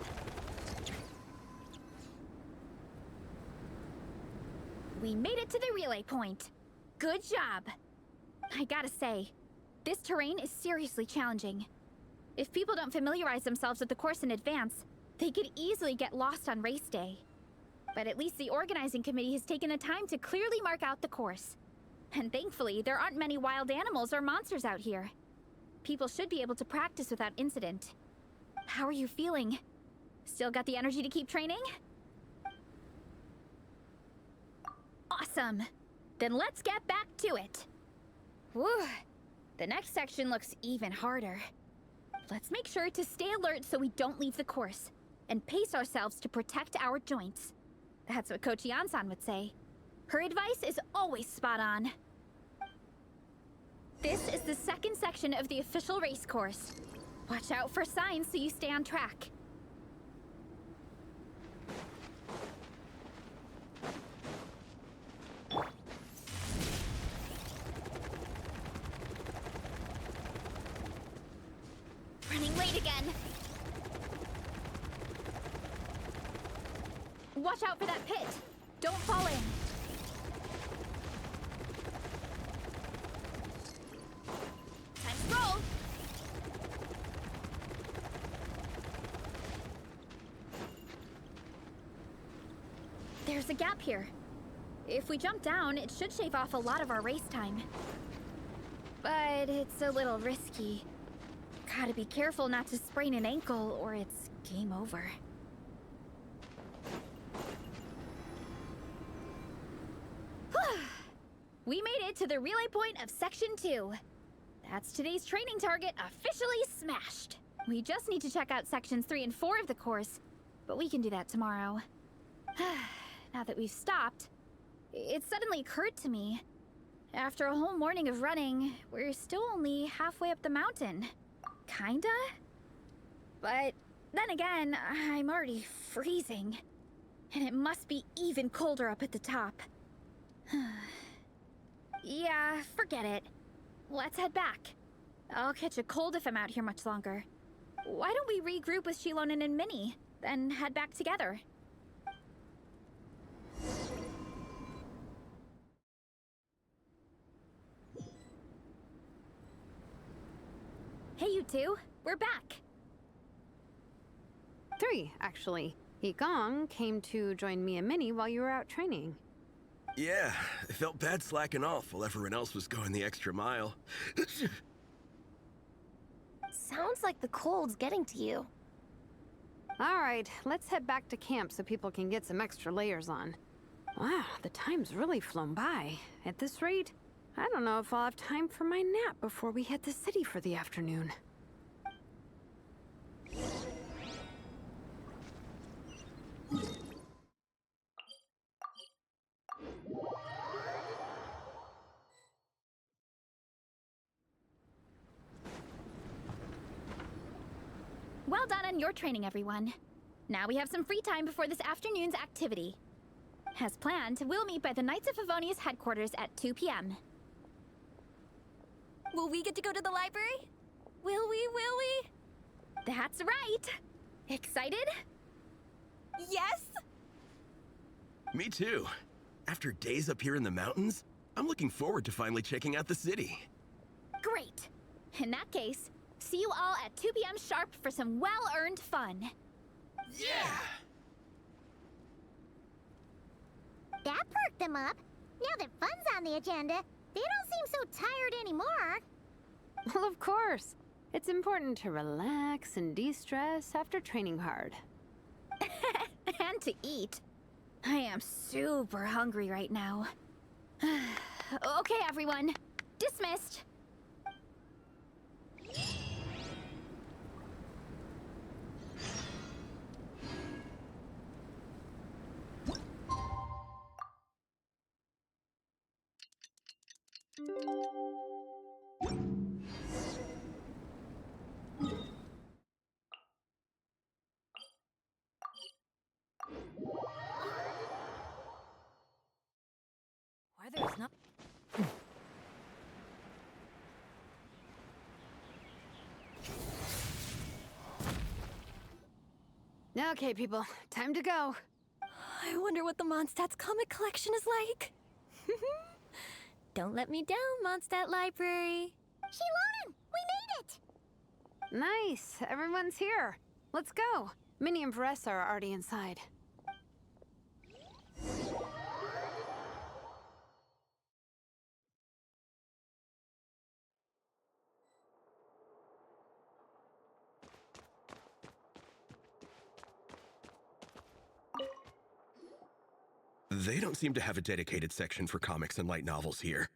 We made it to the relay point. Good job. I gotta say, this terrain is seriously challenging. If people don't familiarize themselves with the course in advance, they could easily get lost on race day. But at least the organizing committee has taken the time to clearly mark out the course. And thankfully, there aren't many wild animals or monsters out here. People should be able to practice without incident. How are you feeling? Still got the energy to keep training? Awesome! Then let's get back to it! Whew. The next section looks even harder. Let's make sure to stay alert so we don't leave the course, and pace ourselves to protect our joints. That's what Coach Yansan would say. Her advice is always spot on. This is the second section of the official race course. Watch out for signs so you stay on track. Running late again. Watch out for that pit. Don't fall in. Time to roll. There's a gap here. If we jump down, it should shave off a lot of our race time. But it's a little risky. Gotta be careful not to sprain an ankle or it's game over. We made it to the relay point of Section 2. That's today's training target officially smashed. We just need to check out Sections 3 and 4 of the course, but we can do that tomorrow. Now that we've stopped, it suddenly occurred to me. After a whole morning of running, we're still only halfway up the mountain. Kinda? But then again, I'm already freezing. And it must be even colder up at the top. Yeah, forget it. Let's head back. I'll catch a cold if I'm out here much longer. Why don't we regroup with Shilonen and Minnie, then head back together? Hey, you two. We're back. 3, actually. Yigong came to join me and Minnie while you were out training. Yeah, I felt bad slacking off while everyone else was going the extra mile. Sounds like the cold's getting to you. Alright, let's head back to camp so people can get some extra layers on. Wow, the time's really flown by. At this rate, I don't know if I'll have time for my nap before we hit the city for the afternoon. Well done on your training, everyone. Now we have some free time before this afternoon's activity. As planned, we'll meet by the Knights of Favonius headquarters at 2 p.m. Will we get to go to the library? Will we? That's right! Excited? Yes! Me too. After days up here in the mountains, I'm looking forward to finally checking out the city. Great! In that case, see you all at 2 p.m. sharp for some well-earned fun. Yeah! That perked them up. Now that fun's on the agenda, they don't seem so tired anymore. Well, of course. It's important to relax and de-stress after training hard. And to eat. I am super hungry right now. Okay, everyone. Dismissed. Why there's not... Okay, people, time to go. I wonder what the Mondstadt's comic collection is like. Don't let me down, Mondstadt Library. Shilonen, we made it! Nice, everyone's here. Let's go. Minnie and Varessa are already inside. They don't seem to have a dedicated section for comics and light novels here.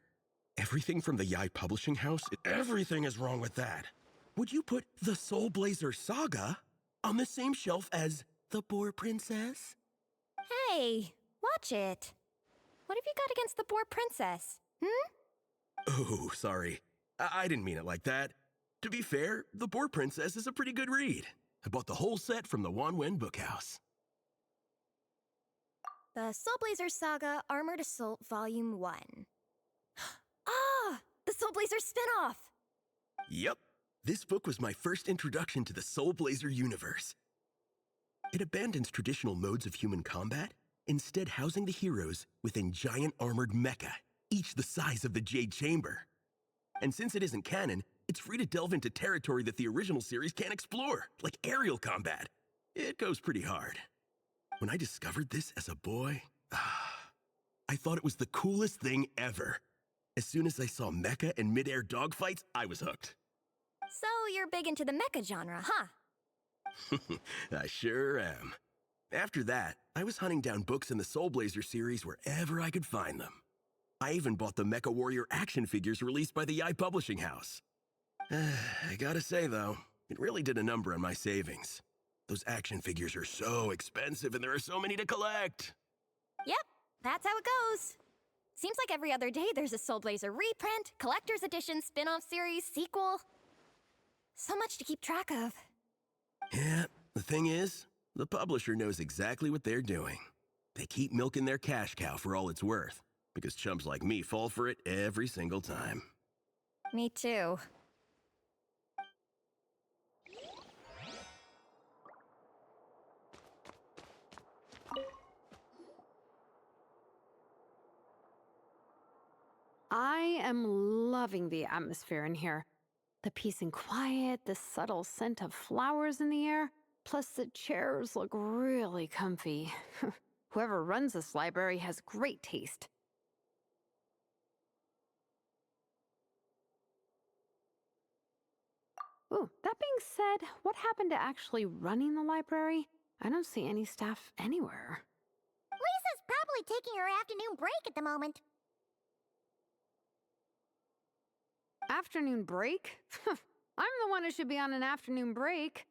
Everything from the Yai Publishing House, everything is wrong with that. Would you put the Soul Blazer Saga on the same shelf as The Boar Princess? Hey, watch it. What have you got against the Boar Princess? Oh, sorry. I didn't mean it like that. To be fair, The Boar Princess is a pretty good read. I bought the whole set from the Wanwen Bookhouse. The Soul Blazer Saga Armored Assault Volume 1. Ah! The Soul Blazer spinoff! Yep. This book was my first introduction to the Soul Blazer universe. It abandons traditional modes of human combat, instead housing the heroes within giant armored mecha, each the size of the Jade Chamber. And since it isn't canon, it's free to delve into territory that the original series can't explore, like aerial combat. It goes pretty hard. When I discovered this as a boy, I thought it was the coolest thing ever. As soon as I saw mecha and mid-air dogfights, I was hooked. So you're big into the mecha genre, huh? I sure am. After that, I was hunting down books in the Soul Blazer series wherever I could find them. I even bought the Mecha Warrior action figures released by the Yai Publishing House. I gotta say, though, it really did a number on my savings. Those action figures are so expensive and there are so many to collect. Yep, that's how it goes. Seems like every other day there's a Soul Blazer reprint, collector's edition, spin-off series, sequel. So much to keep track of. Yeah, the thing is, the publisher knows exactly what they're doing. They keep milking their cash cow for all it's worth, because chumps like me fall for it every single time. Me too. I am loving the atmosphere in here. The peace and quiet, the subtle scent of flowers in the air, plus the chairs look really comfy. Whoever runs this library has great taste. Ooh, that being said, what happened to actually running the library? I don't see any staff anywhere. Lisa's probably taking her afternoon break at the moment. Afternoon break? I'm the one who should be on an afternoon break.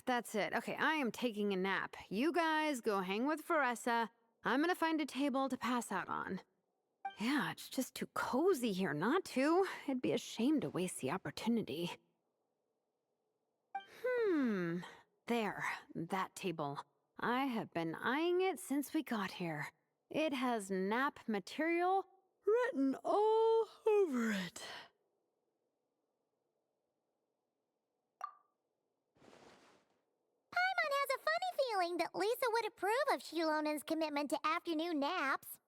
That's it. Okay, I am taking a nap. You guys go hang with Varessa. I'm gonna find a table to pass out on. Yeah, it's just too cozy here not to. It'd be a shame to waste the opportunity. There, that table. I have been eyeing it since we got here. It has nap material written all over it. Paimon has a funny feeling that Lisa would approve of Shilonen's commitment to afternoon naps.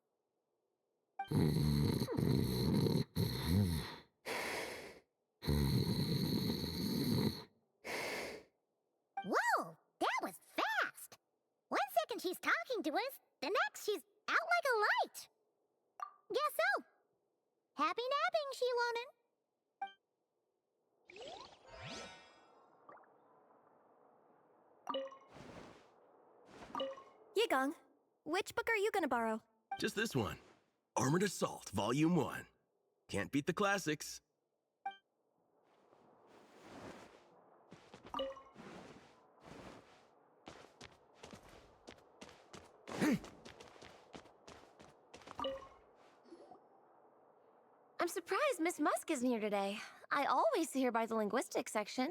Whoa, that was fast! 1 second she's talking to us, the next she's out like a light. Guess so. Happy napping, Shilonen. Yigong, which book are you gonna borrow? Just this one. Armored Assault, Volume 1. Can't beat the classics. I'm surprised Miss Musk isn't here today. I always see her by the linguistics section.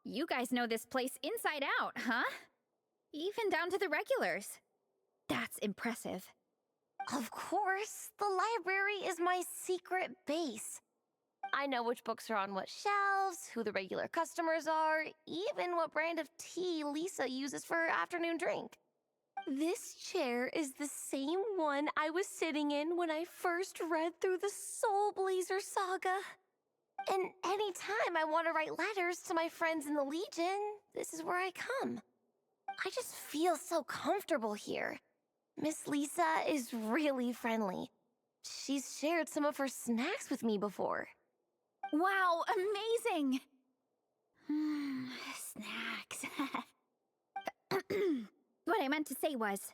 You guys know this place inside out, huh? Even down to the regulars. That's impressive. Of course, the library is my secret base. I know which books are on what shelves, who the regular customers are, even what brand of tea Lisa uses for her afternoon drink. This chair is the same one I was sitting in when I first read through the Soul Blazer saga. And anytime I want to write letters to my friends in the Legion, this is where I come. I just feel so comfortable here. Miss Lisa is really friendly. She's shared some of her snacks with me before. Wow, amazing! Snacks. What I meant to say was,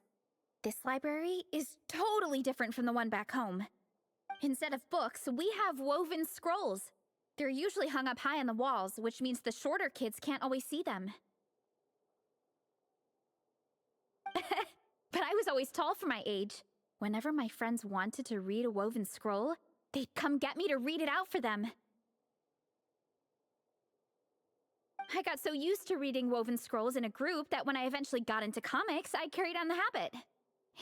this library is totally different from the one back home. Instead of books, we have woven scrolls. They're usually hung up high on the walls, which means the shorter kids can't always see them. But I was always tall for my age. Whenever my friends wanted to read a woven scroll, they'd come get me to read it out for them. I got so used to reading woven scrolls in a group that when I eventually got into comics, I carried on the habit.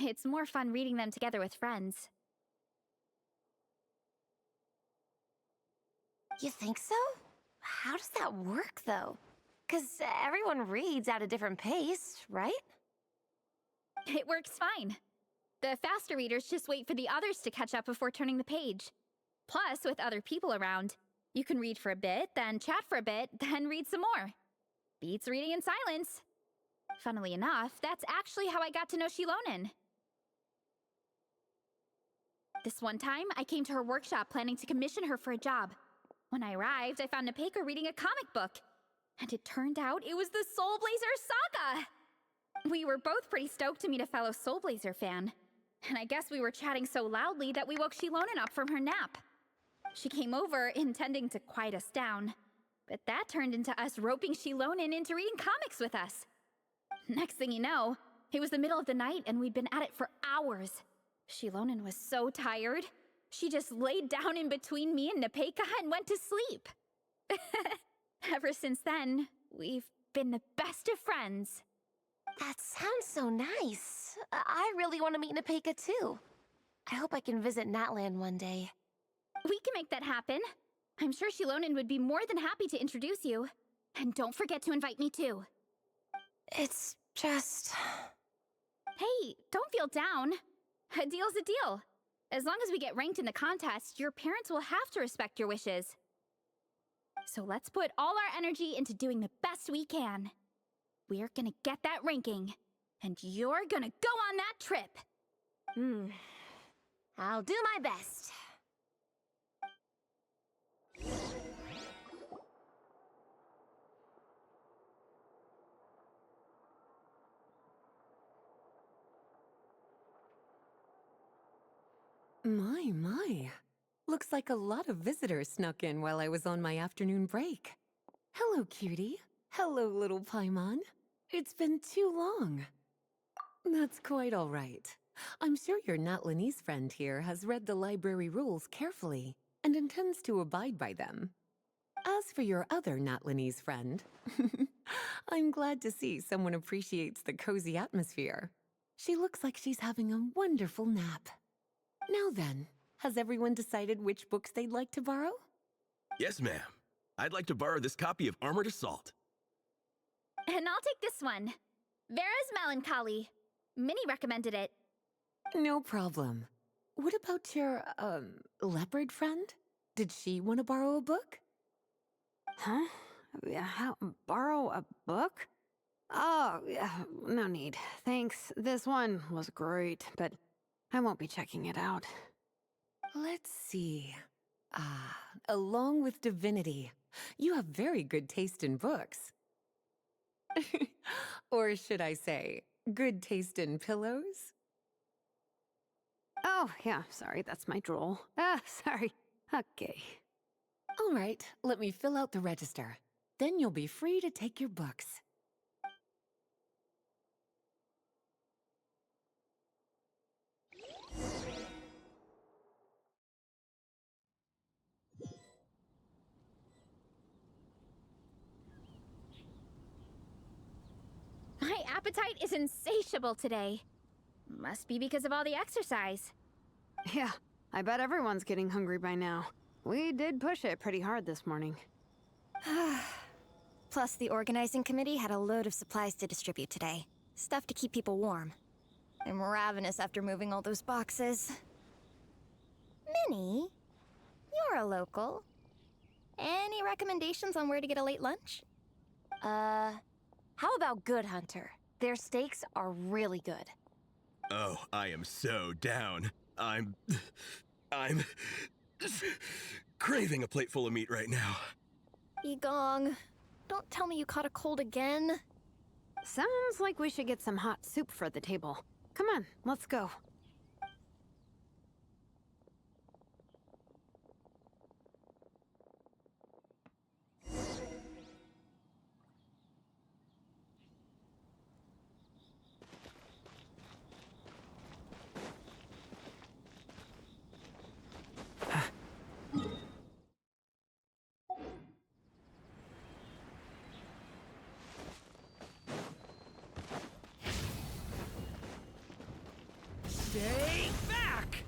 It's more fun reading them together with friends. You think so? How does that work, though? 'Cause everyone reads at a different pace, right? It works fine. The faster readers just wait for the others to catch up before turning the page. Plus, with other people around, you can read for a bit, then chat for a bit, then read some more. Beats reading in silence. Funnily enough, that's actually how I got to know Shilonen. This one time, I came to her workshop planning to commission her for a job. When I arrived, I found Nepeka reading a comic book. And it turned out it was the Soul Blazer saga! We were both pretty stoked to meet a fellow Soul Blazer fan. And I guess we were chatting so loudly that we woke Shilonen up from her nap. She came over, intending to quiet us down. But that turned into us roping Shilonen into reading comics with us. Next thing you know, it was the middle of the night and we'd been at it for hours. Shilonen was so tired. She just laid down in between me and Nepeka and went to sleep. Ever since then, we've been the best of friends. That sounds so nice. I really want to meet Nepeka too. I hope I can visit Natland one day. We can make that happen. I'm sure Shilonen would be more than happy to introduce you. And don't forget to invite me too. It's just... Hey, don't feel down. A deal's a deal. As long as we get ranked in the contest, your parents will have to respect your wishes. So let's put all our energy into doing the best we can. We're gonna get that ranking, and you're gonna go on that trip. I'll do my best. My. Looks like a lot of visitors snuck in while I was on my afternoon break. Hello, cutie. Hello, little Paimon. It's been too long. That's quite all right. I'm sure your Natlanese friend here has read the library rules carefully and intends to abide by them. As for your other Natlanese friend, I'm glad to see someone appreciates the cozy atmosphere. She looks like she's having a wonderful nap. Now then, has everyone decided which books they'd like to borrow? Yes, ma'am. I'd like to borrow this copy of Armored Assault. And I'll take this one. Vera's Melancholy. Minnie recommended it. No problem. What about your, leopard friend? Did she want to borrow a book? Huh? Borrow a book? Oh, yeah, no need. Thanks. This one was great, but I won't be checking it out. Let's see. Along with Divinity, you have very good taste in books. Or should I say, good taste in pillows? Oh, yeah, sorry, that's my drool. Sorry. Okay. All right, let me fill out the register. Then you'll be free to take your books. appetite is insatiable today. Must be because of all the exercise. Yeah, I bet everyone's getting hungry by now. We did push it pretty hard this morning. Plus, the organizing committee had a load of supplies to distribute today. Stuff to keep people warm. I'm ravenous after moving all those boxes. Minnie, you're a local. Any recommendations on where to get a late lunch? How about Good Hunter? Their steaks are really good. Oh, I am so down. I'm craving a plate full of meat right now. Igong, don't tell me you caught a cold again. Sounds like we should get some hot soup for the table. Come on, let's go. Stay back!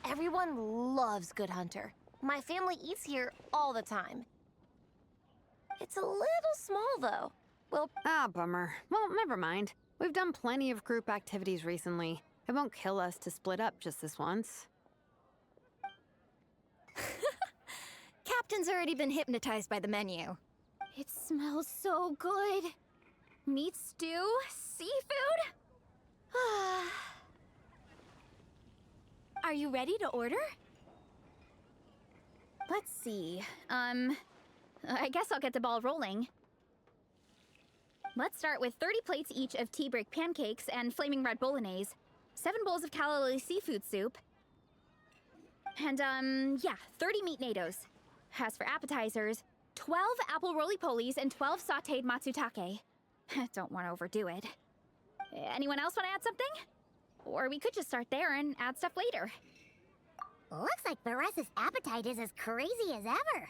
Everyone loves Good Hunter. My family eats here all the time. It's a little small, though. Well, Bummer. Well, never mind. We've done plenty of group activities recently. It won't kill us to split up just this once. Captain's already been hypnotized by the menu. It smells so good. Meat stew? Seafood? Are you ready to order? Let's see. I guess I'll get the ball rolling. Let's start with 30 plates each of tea break pancakes and flaming red bolognese, 7 bowls of calla seafood soup, and, 30 meat nados. As for appetizers, 12 apple roly-polies and 12 sautéed matsutake. Don't want to overdo it. Anyone else want to add something? Or we could just start there and add stuff later. Looks like Baressa's appetite is as crazy as ever.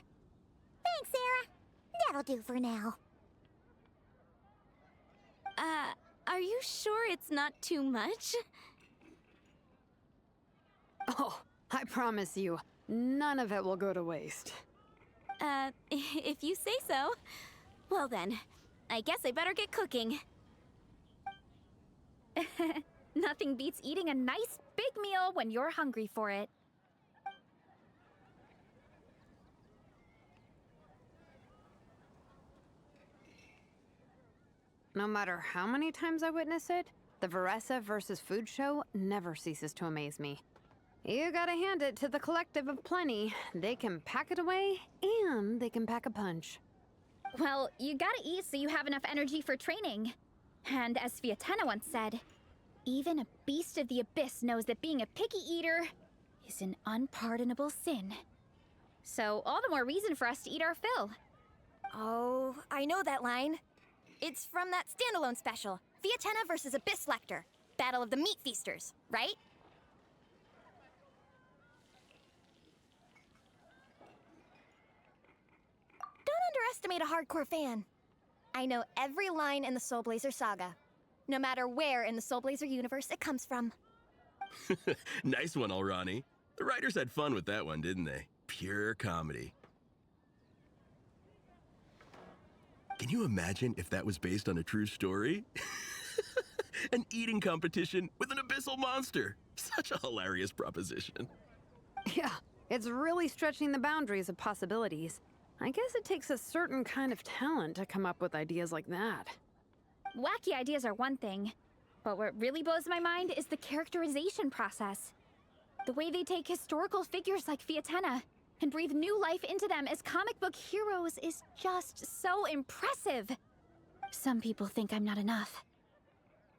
Thanks, Sarah. That'll do for now. Are you sure it's not too much? Oh, I promise you, none of it will go to waste. If you say so. Well then, I guess I better get cooking. Nothing beats eating a nice big meal when you're hungry for it. No matter how many times I witness it, the Varessa versus Food show never ceases to amaze me. You gotta hand it to the collective of plenty. They can pack it away, and they can pack a punch. Well, you gotta eat so you have enough energy for training. And as Fiatena once said, even a beast of the abyss knows that being a picky eater is an unpardonable sin. So all the more reason for us to eat our fill. Oh, I know that line. It's from that standalone special, Fiatena versus Abyss Lecter, Battle of the Meat Feasters, right? Don't underestimate a hardcore fan. I know every line in the Soul Blazer saga, no matter where in the Soul Blazer universe it comes from. Nice one, Alrani. The writers had fun with that one, didn't they? Pure comedy. Can you imagine if that was based on a true story? An eating competition with an abyssal monster. Such a hilarious proposition. Yeah, it's really stretching the boundaries of possibilities. I guess it takes a certain kind of talent to come up with ideas like that. Wacky ideas are one thing, but what really blows my mind is the characterization process. The way they take historical figures like Fiatena and breathe new life into them as comic book heroes is just so impressive. Some people think I'm not enough.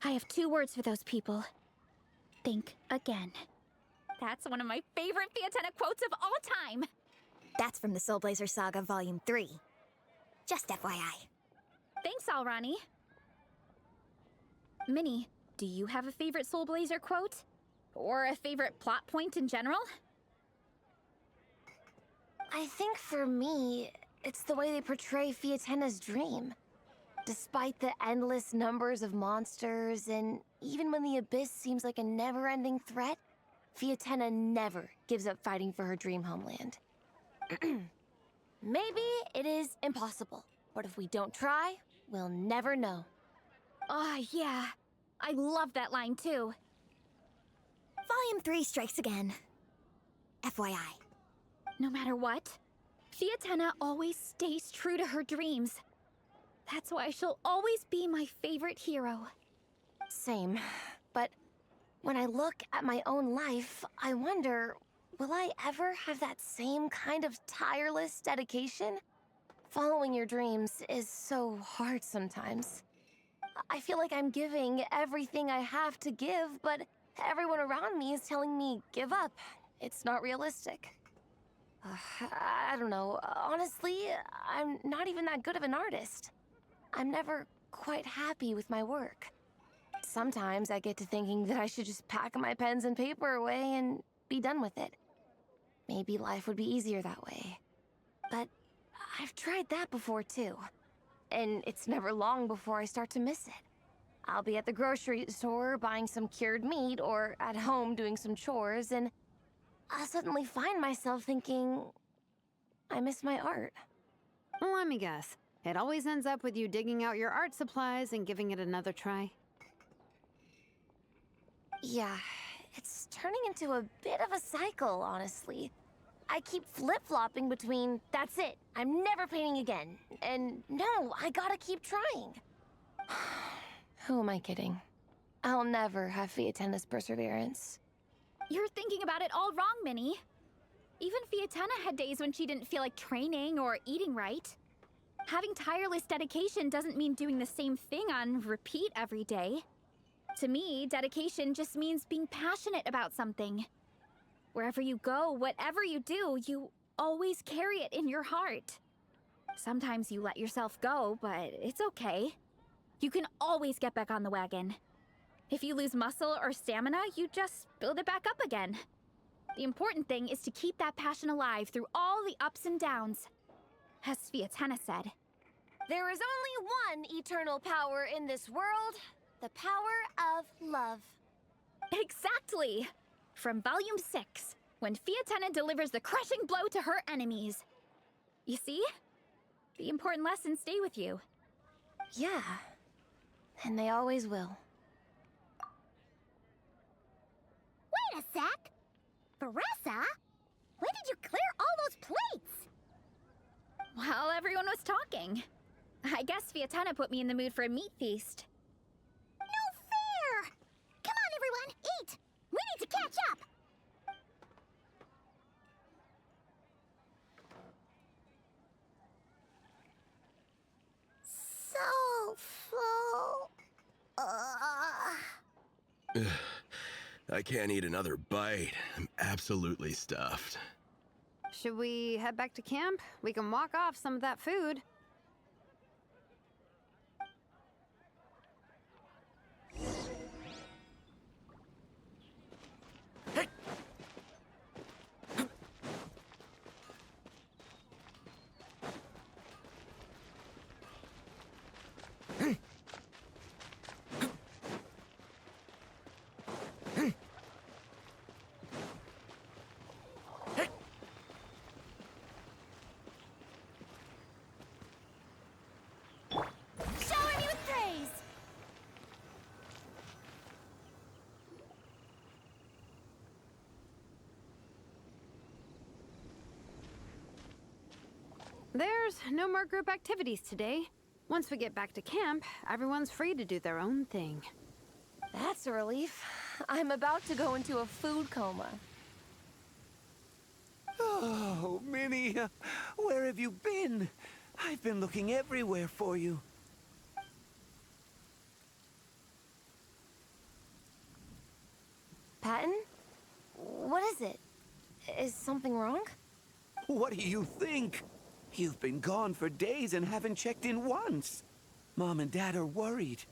I have 2 words for those people. Think again. That's one of my favorite Fiatena quotes of all time. That's from the Soul Blazer Saga Volume 3. Just FYI. Thanks, Alrani. Minnie, do you have a favorite Soul Blazer quote? Or a favorite plot point in general? I think for me, it's the way they portray Fiatenna's dream. Despite the endless numbers of monsters, and even when the Abyss seems like a never-ending threat, Fiatenna never gives up fighting for her dream homeland. Maybe it is impossible, but if we don't try, we'll never know. Oh, yeah. I love that line, too. Volume 3 strikes again. FYI. No matter what, Fiatenna always stays true to her dreams. That's why she'll always be my favorite hero. Same. But when I look at my own life, I wonder, will I ever have that same kind of tireless dedication? Following your dreams is so hard sometimes. I feel like I'm giving everything I have to give, but everyone around me is telling me, give up. It's not realistic. I don't know. Honestly, I'm not even that good of an artist. I'm never quite happy with my work. Sometimes I get to thinking that I should just pack my pens and paper away and be done with it. Maybe life would be easier that way. But I've tried that before too. And it's never long before I start to miss it. I'll be at the grocery store buying some cured meat or at home doing some chores, and I'll suddenly find myself thinking, I miss my art. Let me guess. It always ends up with you digging out your art supplies and giving it another try. Yeah, it's turning into a bit of a cycle, honestly. I keep flip-flopping between, that's it, I'm never painting again, and no, I gotta keep trying. Who am I kidding? I'll never have Fiatenna's perseverance. You're thinking about it all wrong, Minnie. Even Fiatenna had days when she didn't feel like training or eating right. Having tireless dedication doesn't mean doing the same thing on repeat every day. To me, dedication just means being passionate about something. Wherever you go, whatever you do, you always carry it in your heart. Sometimes you let yourself go, but it's okay. You can always get back on the wagon. If you lose muscle or stamina, you just build it back up again. The important thing is to keep that passion alive through all the ups and downs. As Fiatenna said, there is only one eternal power in this world, the power of love. Exactly! From Volume 6, when Fiatenna delivers the crushing blow to her enemies. You see? The important lessons stay with you. Yeah, and they always will. Wait a sec! Beressa? When did you clear all those plates? While everyone was talking. I guess Fiatenna put me in the mood for a meat feast. No fair! Come on, everyone, eat! We need to catch up! So full. I can't eat another bite. I'm absolutely stuffed. Should we head back to camp? We can walk off some of that food. Shower me with praise! There's no more group activities today. Once we get back to camp, everyone's free to do their own thing. That's a relief. I'm about to go into a food coma. Oh, Minnie, where have you been? I've been looking everywhere for you. Patton? What is it? Is something wrong? What do you think? You've been gone for days and haven't checked in once. Mom and Dad are worried.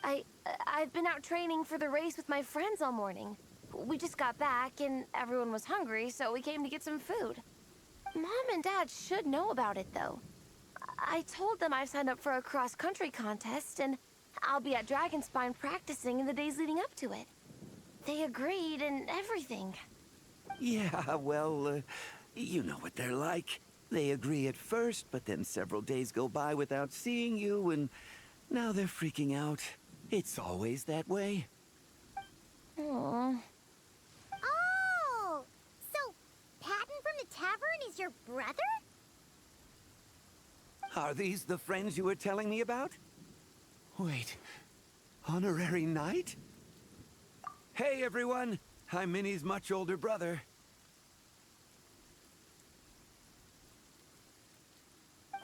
I've been out training for the race with my friends all morning. We just got back and everyone was hungry, so we came to get some food. Mom and Dad should know about it, though. I told them I signed up for a cross-country contest, and I'll be at Dragonspine practicing in the days leading up to it. They agreed and everything. Yeah, well, you know what they're like. They agree at first, but then several days go by without seeing you, and now they're freaking out. It's always that way. Aww. Oh! So, Patton from the tavern is your brother? Are these the friends you were telling me about? Wait, honorary knight? Hey everyone, I'm Minnie's much older brother.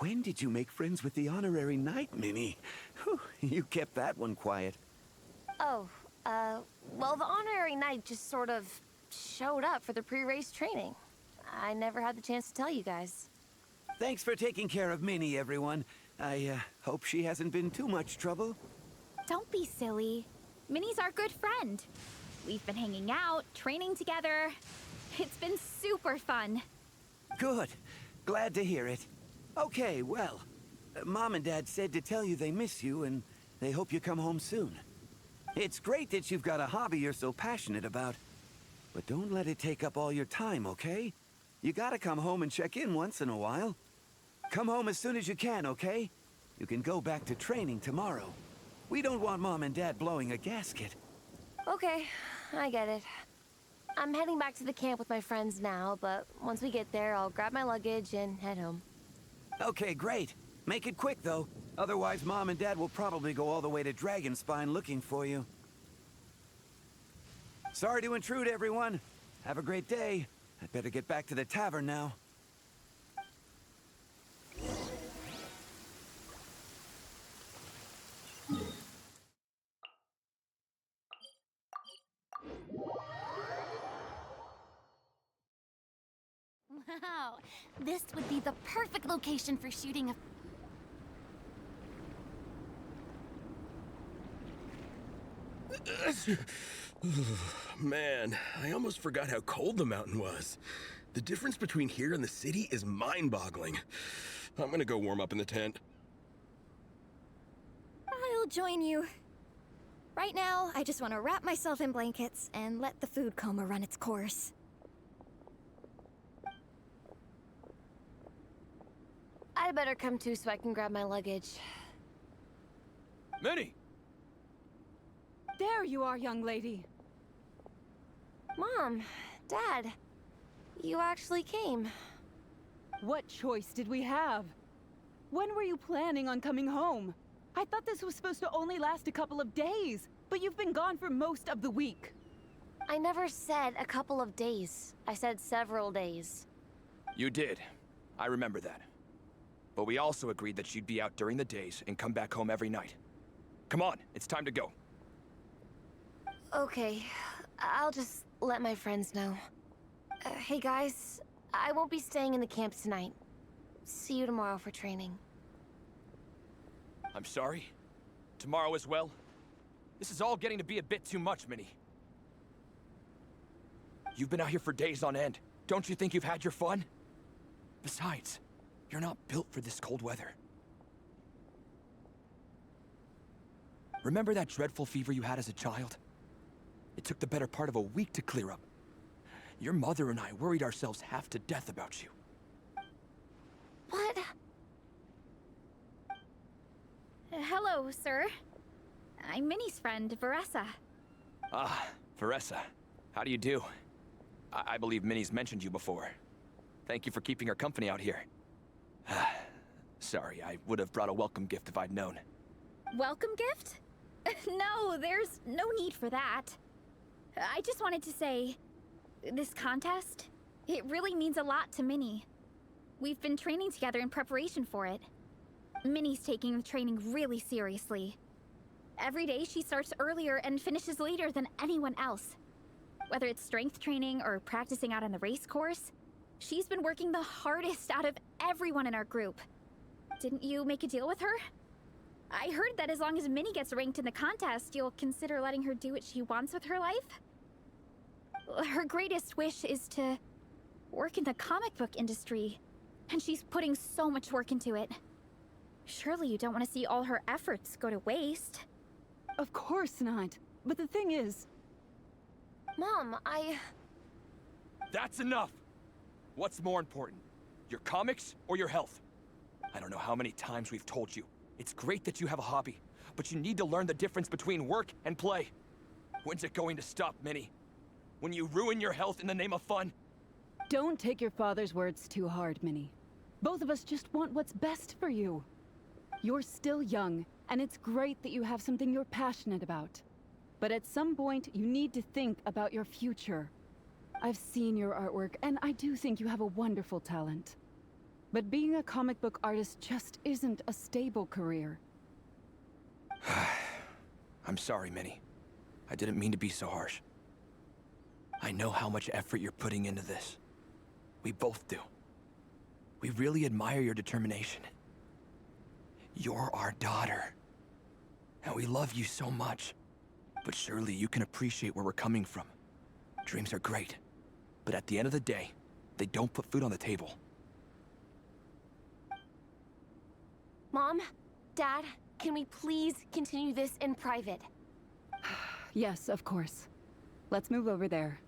When did you make friends with the honorary knight, Minnie? Whew, you kept that one quiet. Oh, well, the honorary knight just sort of showed up for the pre-race training. I never had the chance to tell you guys. Thanks for taking care of Minnie, everyone. I hope she hasn't been too much trouble. Don't be silly. Minnie's our good friend. We've been hanging out, training together. It's been super fun. Good. Glad to hear it. Okay, well, Mom and Dad said to tell you they miss you and they hope you come home soon. It's great that you've got a hobby you're so passionate about, but don't let it take up all your time, okay? You gotta come home and check in once in a while. Come home as soon as you can, okay? You can go back to training tomorrow. We don't want Mom and Dad blowing a gasket. Okay, I get it. I'm heading back to the camp with my friends now, but once we get there, I'll grab my luggage and head home. Okay, great. Make it quick, though. Otherwise, Mom and Dad will probably go all the way to Dragonspine looking for you. Sorry to intrude, everyone. Have a great day. I'd better get back to the tavern now. Wow, this would be the perfect location for shooting a... Man, I almost forgot how cold the mountain was. The difference between here and the city is mind-boggling. I'm gonna go warm up in the tent. I'll join you. Right now, I just want to wrap myself in blankets and let the food coma run its course. I better come too so I can grab my luggage. Minnie! There you are, young lady. Mom, Dad, you actually came. What choice did we have? When were you planning on coming home? I thought this was supposed to only last a couple of days, but you've been gone for most of the week. I never said a couple of days. I said several days. You did. I remember that. But we also agreed that you'd be out during the days and come back home every night. Come on, it's time to go. Okay, I'll just let my friends know. Hey guys, I won't be staying in the camp tonight. See you tomorrow for training. I'm sorry. Tomorrow as well. This is all getting to be a bit too much, Minnie. You've been out here for days on end. Don't you think you've had your fun? Besides, you're not built for this cold weather. Remember that dreadful fever you had as a child? It took the better part of a week to clear up. Your mother and I worried ourselves half to death about you. What? Hello, sir. I'm Minnie's friend, Veressa. Ah, Veressa. How do you do? I believe Minnie's mentioned you before. Thank you for keeping her company out here. Sorry, I would have brought a welcome gift if I'd known. Welcome gift? No, there's no need for that. I just wanted to say, this contest, it really means a lot to Minnie. We've been training together in preparation for it. Minnie's taking the training really seriously. Every day she starts earlier and finishes later than anyone else. Whether it's strength training or practicing out on the race course, she's been working the hardest out of everyone in our group. Didn't you make a deal with her? I heard that as long as Minnie gets ranked in the contest, you'll consider letting her do what she wants with her life? Her greatest wish is to work in the comic book industry, and she's putting so much work into it. Surely you don't want to see all her efforts go to waste. Of course not. But the thing is... Mom, That's enough! What's more important? Your comics or your health? I don't know how many times we've told you. It's great that you have a hobby, but you need to learn the difference between work and play. When's it going to stop, Minnie? When you ruin your health in the name of fun? Don't take your father's words too hard, Minnie. Both of us just want what's best for you. You're still young, and it's great that you have something you're passionate about. But at some point, you need to think about your future. I've seen your artwork, and I do think you have a wonderful talent. But being a comic book artist just isn't a stable career. I'm sorry, Minnie. I didn't mean to be so harsh. I know how much effort you're putting into this. We both do. We really admire your determination. You're our daughter. And we love you so much. But surely you can appreciate where we're coming from. Dreams are great. But at the end of the day, they don't put food on the table. Mom, Dad, can we please continue this in private? Yes, of course. Let's move over there.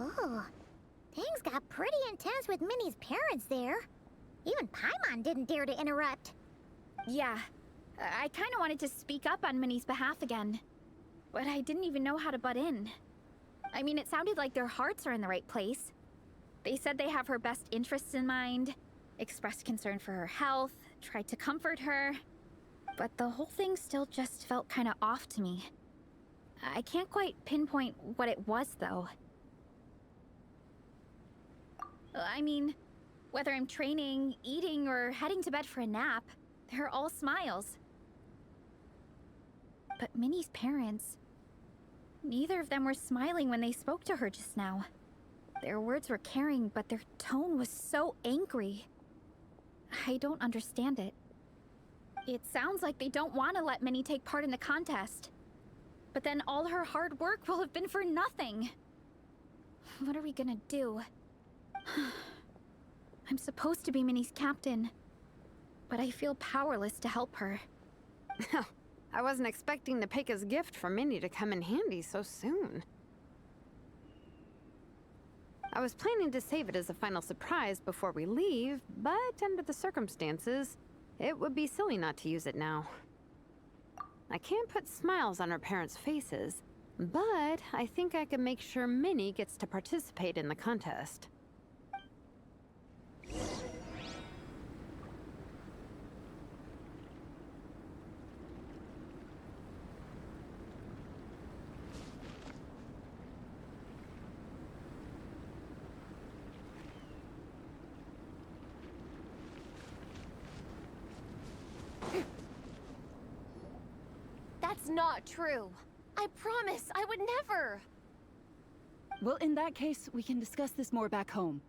Oh, things got pretty intense with Minnie's parents there. Even Paimon didn't dare to interrupt. Yeah, I kind of wanted to speak up on Minnie's behalf again, but I didn't even know how to butt in. I mean, it sounded like their hearts are in the right place. They said they have her best interests in mind, expressed concern for her health, tried to comfort her, but the whole thing still just felt kind of off to me. I can't quite pinpoint what it was, though. I mean, whether I'm training, eating, or heading to bed for a nap, they're all smiles. But Minnie's parents... neither of them were smiling when they spoke to her just now. Their words were caring, but their tone was so angry. I don't understand it. It sounds like they don't want to let Minnie take part in the contest. But then all her hard work will have been for nothing. What are we gonna do? I'm supposed to be Minnie's captain, but I feel powerless to help her. I wasn't expecting the Pekka's gift for Minnie to come in handy so soon. I was planning to save it as a final surprise before we leave, but under the circumstances, it would be silly not to use it now. I can't put smiles on her parents' faces, but I think I can make sure Minnie gets to participate in the contest. That's not true. I promise, I would never. Well, in that case, we can discuss this more back home.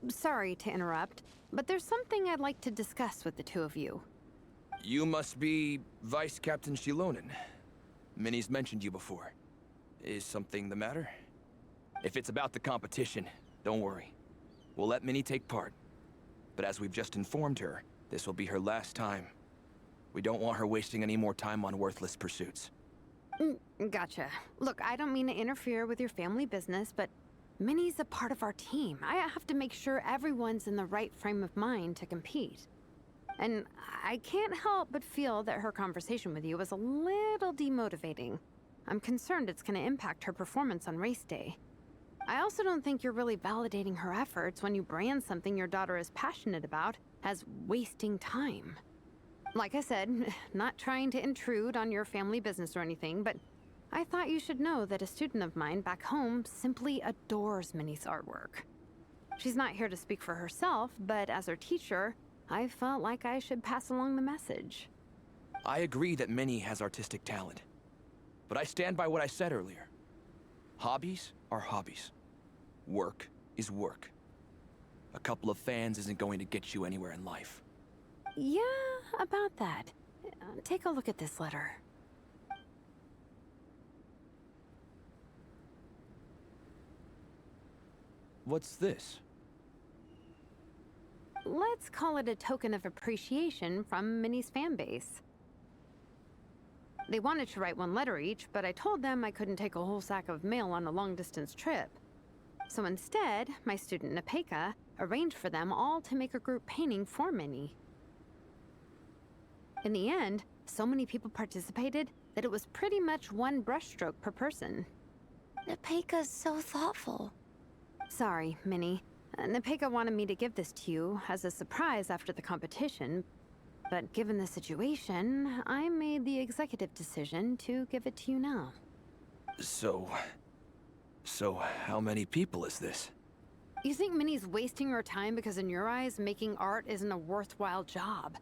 Sorry to interrupt, but there's something I'd like to discuss with the two of you. You must be Vice Captain Shilonen. Minnie's mentioned you before. Is something the matter? If it's about the competition, don't worry. We'll let Minnie take part. But as we've just informed her, this will be her last time. We don't want her wasting any more time on worthless pursuits. Gotcha. Look, I don't mean to interfere with your family business, but Minnie's a part of our team. I have to make sure everyone's in the right frame of mind to compete. And I can't help but feel that her conversation with you was a little demotivating. I'm concerned it's going to impact her performance on race day. I also don't think you're really validating her efforts when you brand something your daughter is passionate about as wasting time. Like I said, not trying to intrude on your family business or anything, but I thought you should know that a student of mine back home simply adores Minnie's artwork. She's not here to speak for herself, but as her teacher, I felt like I should pass along the message. I agree that Minnie has artistic talent. But I stand by what I said earlier. Hobbies are hobbies. Work is work. A couple of fans isn't going to get you anywhere in life. Yeah, about that. Take a look at this letter. What's this? Let's call it a token of appreciation from Minnie's fan base. They wanted to write one letter each, but I told them I couldn't take a whole sack of mail on a long-distance trip. So instead, my student Nepeka arranged for them all to make a group painting for Minnie. In the end, so many people participated that it was pretty much one brushstroke per person. Nepeka's so thoughtful. Sorry, Minnie. Nepeka wanted me to give this to you as a surprise after the competition, but given the situation, I made the executive decision to give it to you now. So how many people is this? You think Minnie's wasting her time because in your eyes, making art isn't a worthwhile job?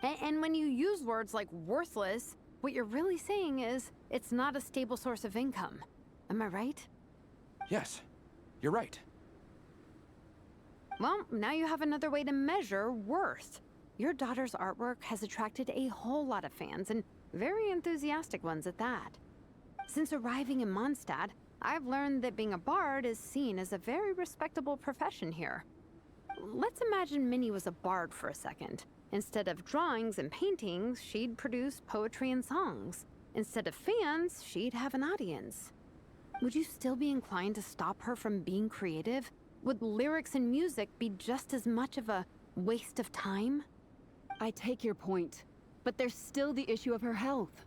And when you use words like worthless, what you're really saying is it's not a stable source of income. Am I right? Yes, you're right. Well, now you have another way to measure worth. Your daughter's artwork has attracted a whole lot of fans, and very enthusiastic ones at that. Since arriving in Mondstadt, I've learned that being a bard is seen as a very respectable profession here. Let's imagine Minnie was a bard for a second. Instead of drawings and paintings, she'd produce poetry and songs. Instead of fans, she'd have an audience. Would you still be inclined to stop her from being creative? Would lyrics and music be just as much of a waste of time? I take your point, but there's still the issue of her health.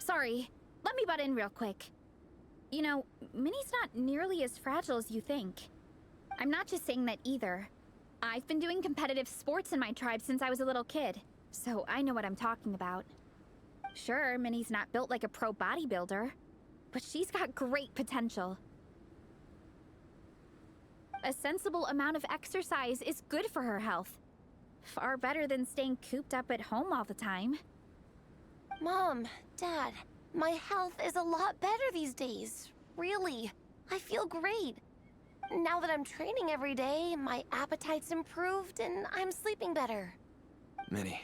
Sorry, let me butt in real quick. You know, Minnie's not nearly as fragile as you think. I'm not just saying that either. I've been doing competitive sports in my tribe since I was a little kid, so I know what I'm talking about. Sure, Minnie's not built like a pro bodybuilder, but she's got great potential. A sensible amount of exercise is good for her health. Far better than staying cooped up at home all the time. Mom, Dad, my health is a lot better these days. Really. I feel great. Now that I'm training every day, my appetite's improved and I'm sleeping better. Minnie,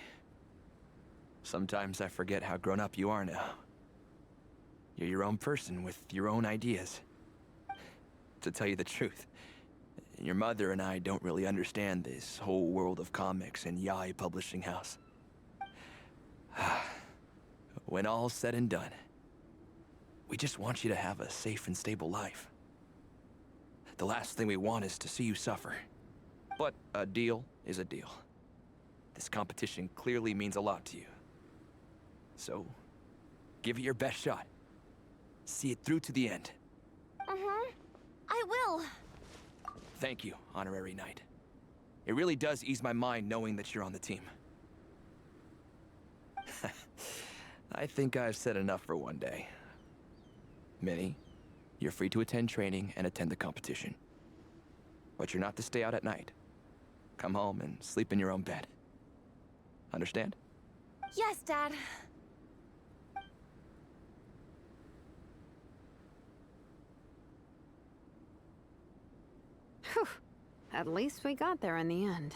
sometimes I forget how grown up you are now. You're your own person with your own ideas. To tell you the truth, your mother and I don't really understand this whole world of comics and Yaoi Publishing House. When all's said and done, we just want you to have a safe and stable life. The last thing we want is to see you suffer. But a deal is a deal. This competition clearly means a lot to you. So, give it your best shot. See it through to the end. I will. Thank you, Honorary Knight. It really does ease my mind knowing that you're on the team. I think I've said enough for one day. Minnie, you're free to attend training and attend the competition. But you're not to stay out at night. Come home and sleep in your own bed. Understand? Yes, Dad. Whew. At least we got there in the end.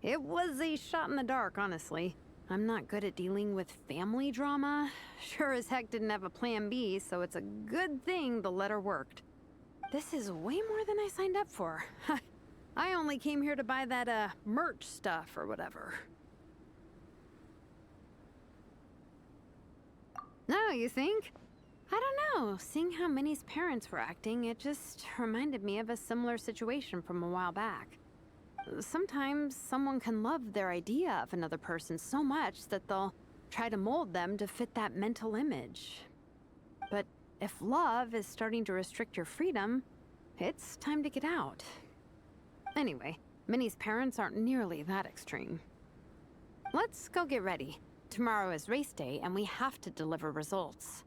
It was a shot in the dark, honestly. I'm not good at dealing with family drama. Sure as heck didn't have a plan B, so it's a good thing the letter worked. This is way more than I signed up for. I only came here to buy that, merch stuff or whatever. No, you think? I don't know. Seeing how Minnie's parents were acting, it just reminded me of a similar situation from a while back. Sometimes someone can love their idea of another person so much that they'll try to mold them to fit that mental image. But if love is starting to restrict your freedom, it's time to get out. Anyway, Minnie's parents aren't nearly that extreme. Let's go get ready. Tomorrow is race day and we have to deliver results.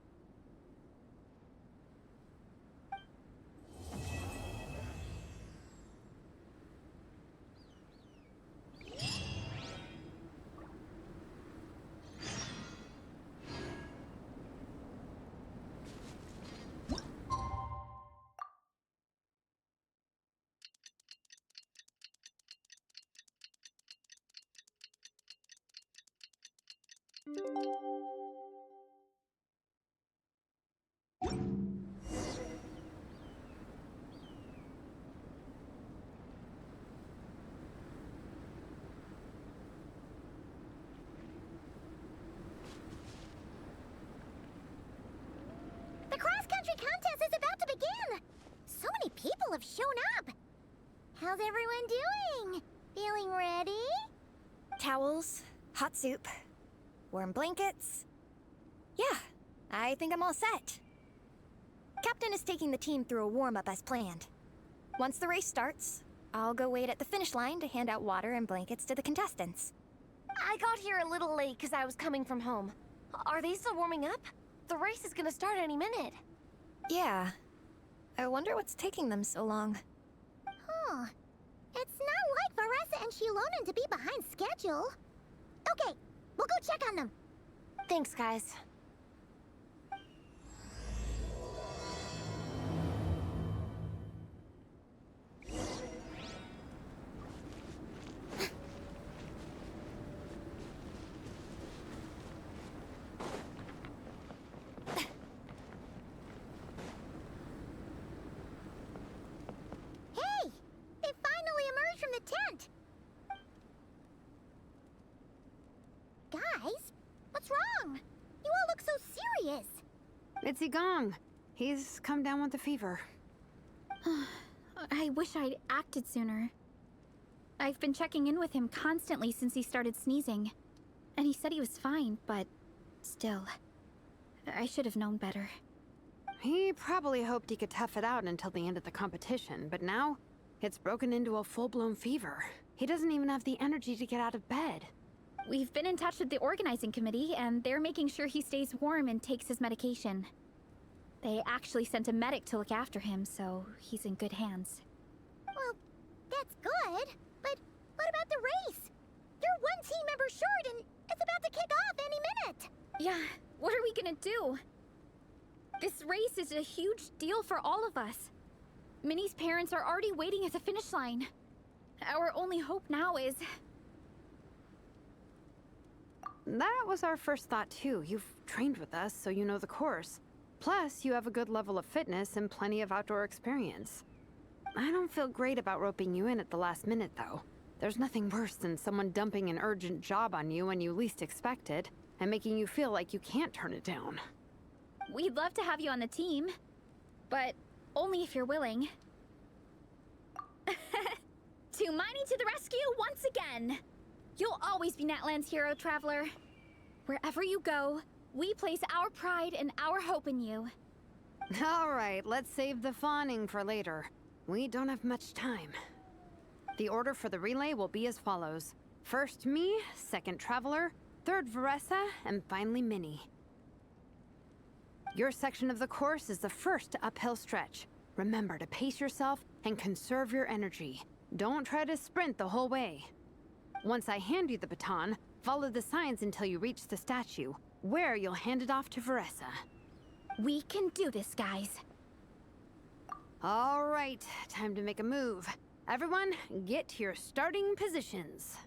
The cross-country contest is about to begin! So many people have shown up! How's everyone doing? Feeling ready? Towels, hot soup, warm blankets. Yeah, I think I'm all set. Captain is taking the team through a warm-up as planned. Once the race starts, I'll go wait at the finish line to hand out water and blankets to the contestants. I got here a little late because I was coming from home. Are they still warming up? The race is gonna start any minute. Yeah. I wonder what's taking them so long. Huh. It's not like Varessa and Shilonen to be behind schedule. Okay, we'll go check on them. Thanks, guys. Hey! They finally emerged from the tent! Guys, what's wrong? You all look so serious. It's Igong. He's come down with a fever. I wish I'd acted sooner. I've been checking in with him constantly since he started sneezing. And he said he was fine, but still. I should have known better. He probably hoped he could tough it out until the end of the competition, but now it's broken into a full-blown fever. He doesn't even have the energy to get out of bed. We've been in touch with the organizing committee, and they're making sure he stays warm and takes his medication. They actually sent a medic to look after him, so he's in good hands. Well, that's good, but what about the race? You're one team member short, and it's about to kick off any minute. Yeah, what are we gonna do? This race is a huge deal for all of us. Minnie's parents are already waiting at the finish line. Our only hope now is... That was our first thought too. You've trained with us, so you know the course. Plus, you have a good level of fitness and plenty of outdoor experience. I don't feel great about roping you in at the last minute, though. There's nothing worse than someone dumping an urgent job on you when you least expect it, and making you feel like you can't turn it down. We'd love to have you on the team, but only if you're willing. Tumaini to the rescue once again! You'll always be Natlan's hero, Traveler. Wherever you go, we place our pride and our hope in you. All right, let's save the fawning for later. We don't have much time. The order for the relay will be as follows. First me, second Traveler, third Varessa, and finally Minnie. Your section of the course is the first uphill stretch. Remember to pace yourself and conserve your energy. Don't try to sprint the whole way. Once I hand you the baton, follow the signs until you reach the statue, where you'll hand it off to Varessa. We can do this, guys. All right, time to make a move. Everyone, get to your starting positions.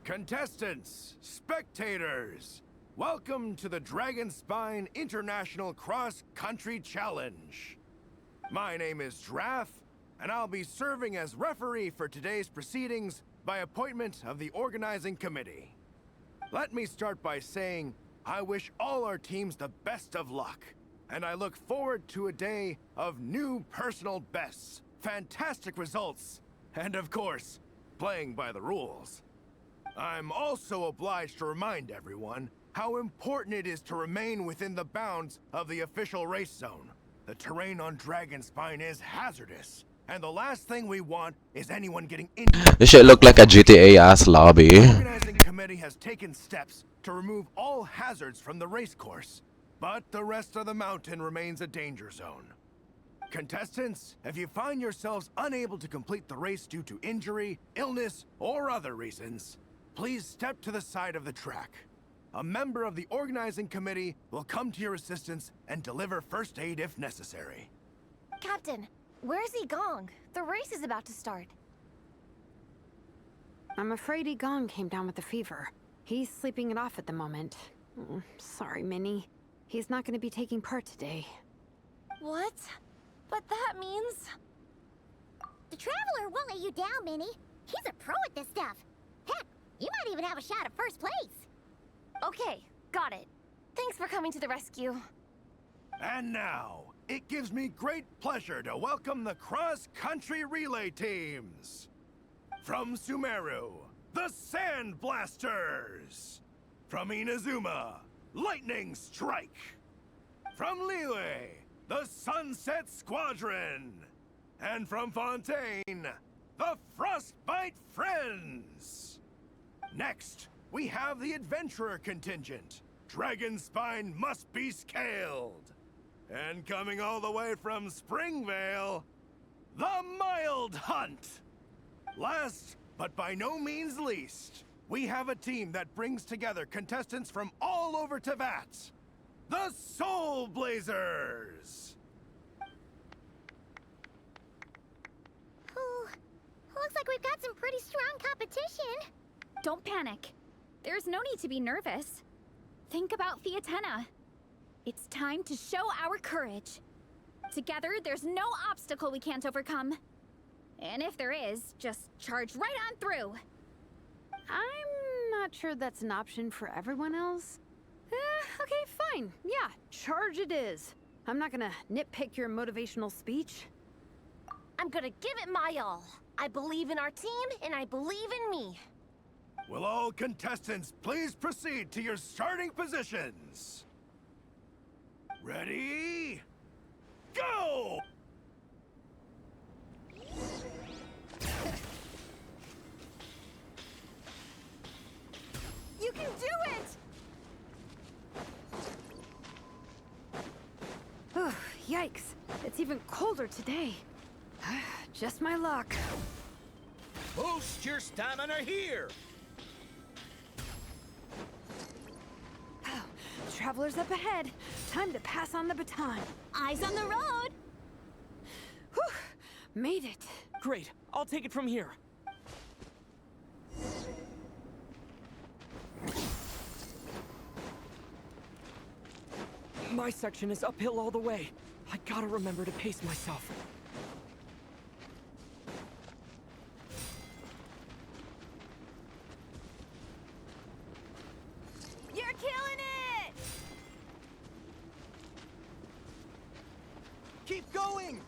Contestants, spectators, welcome to the Dragon Spine International Cross Country Challenge. My name is Draff, and I'll be serving as referee for today's proceedings by appointment of the organizing committee. Let me start by saying I wish all our teams the best of luck, and I look forward to a day of new personal bests, fantastic results, and of course, playing by the rules. I'm also obliged to remind everyone how important it is to remain within the bounds of the official race zone. The terrain on Dragonspine is hazardous, And the last thing we want is anyone getting injured. This shit look like a GTA ass lobby. The organizing committee has taken steps to remove all hazards from the race course, but the rest of the mountain remains a danger zone. Contestants, if you find yourselves unable to complete the race due to injury, illness, or other reasons, please step to the side of the track. A member of the organizing committee will come to your assistance and deliver first aid if necessary. Captain, where's Gong? The race is about to start. I'm afraid Gong came down with a fever. He's sleeping it off at the moment. Sorry, Minnie. He's not going to be taking part today. What? But that means... The Traveler won't let you down, Minnie. He's a pro at this stuff. Heck, you might even have a shot at first place. Okay, got it. Thanks for coming to the rescue. And now, it gives me great pleasure to welcome the cross-country relay teams. From Sumeru, the Sand Blasters. From Inazuma, Lightning Strike. From Liyue, the Sunset Squadron. And from Fontaine, the Frostbite Friends. Next, we have the Adventurer contingent. Dragon Spine must be scaled. And coming all the way from Springvale, the Mild Hunt. Last, but by no means least, we have a team that brings together contestants from all over Teyvat. The Soul Blazers! Ooh, looks like we've got some pretty strong competition. Don't panic. There's no need to be nervous. Think about Fiatenna. It's time to show our courage. Together, there's no obstacle we can't overcome. And if there is, just charge right on through. I'm not sure that's an option for everyone else. Okay, fine. Yeah, charge it is. I'm not gonna nitpick your motivational speech. I'm gonna give it my all. I believe in our team, and I believe in me. Will all contestants please proceed to your starting positions? Ready? Go! You can do it! Oh, yikes. It's even colder today. Just my luck. Boost your stamina here! Oh, travelers up ahead. Time to pass on the baton. Eyes on the road! Whew, made it. Great, I'll take it from here. My section is uphill all the way. I gotta remember to pace myself. You're killing it! Keep going!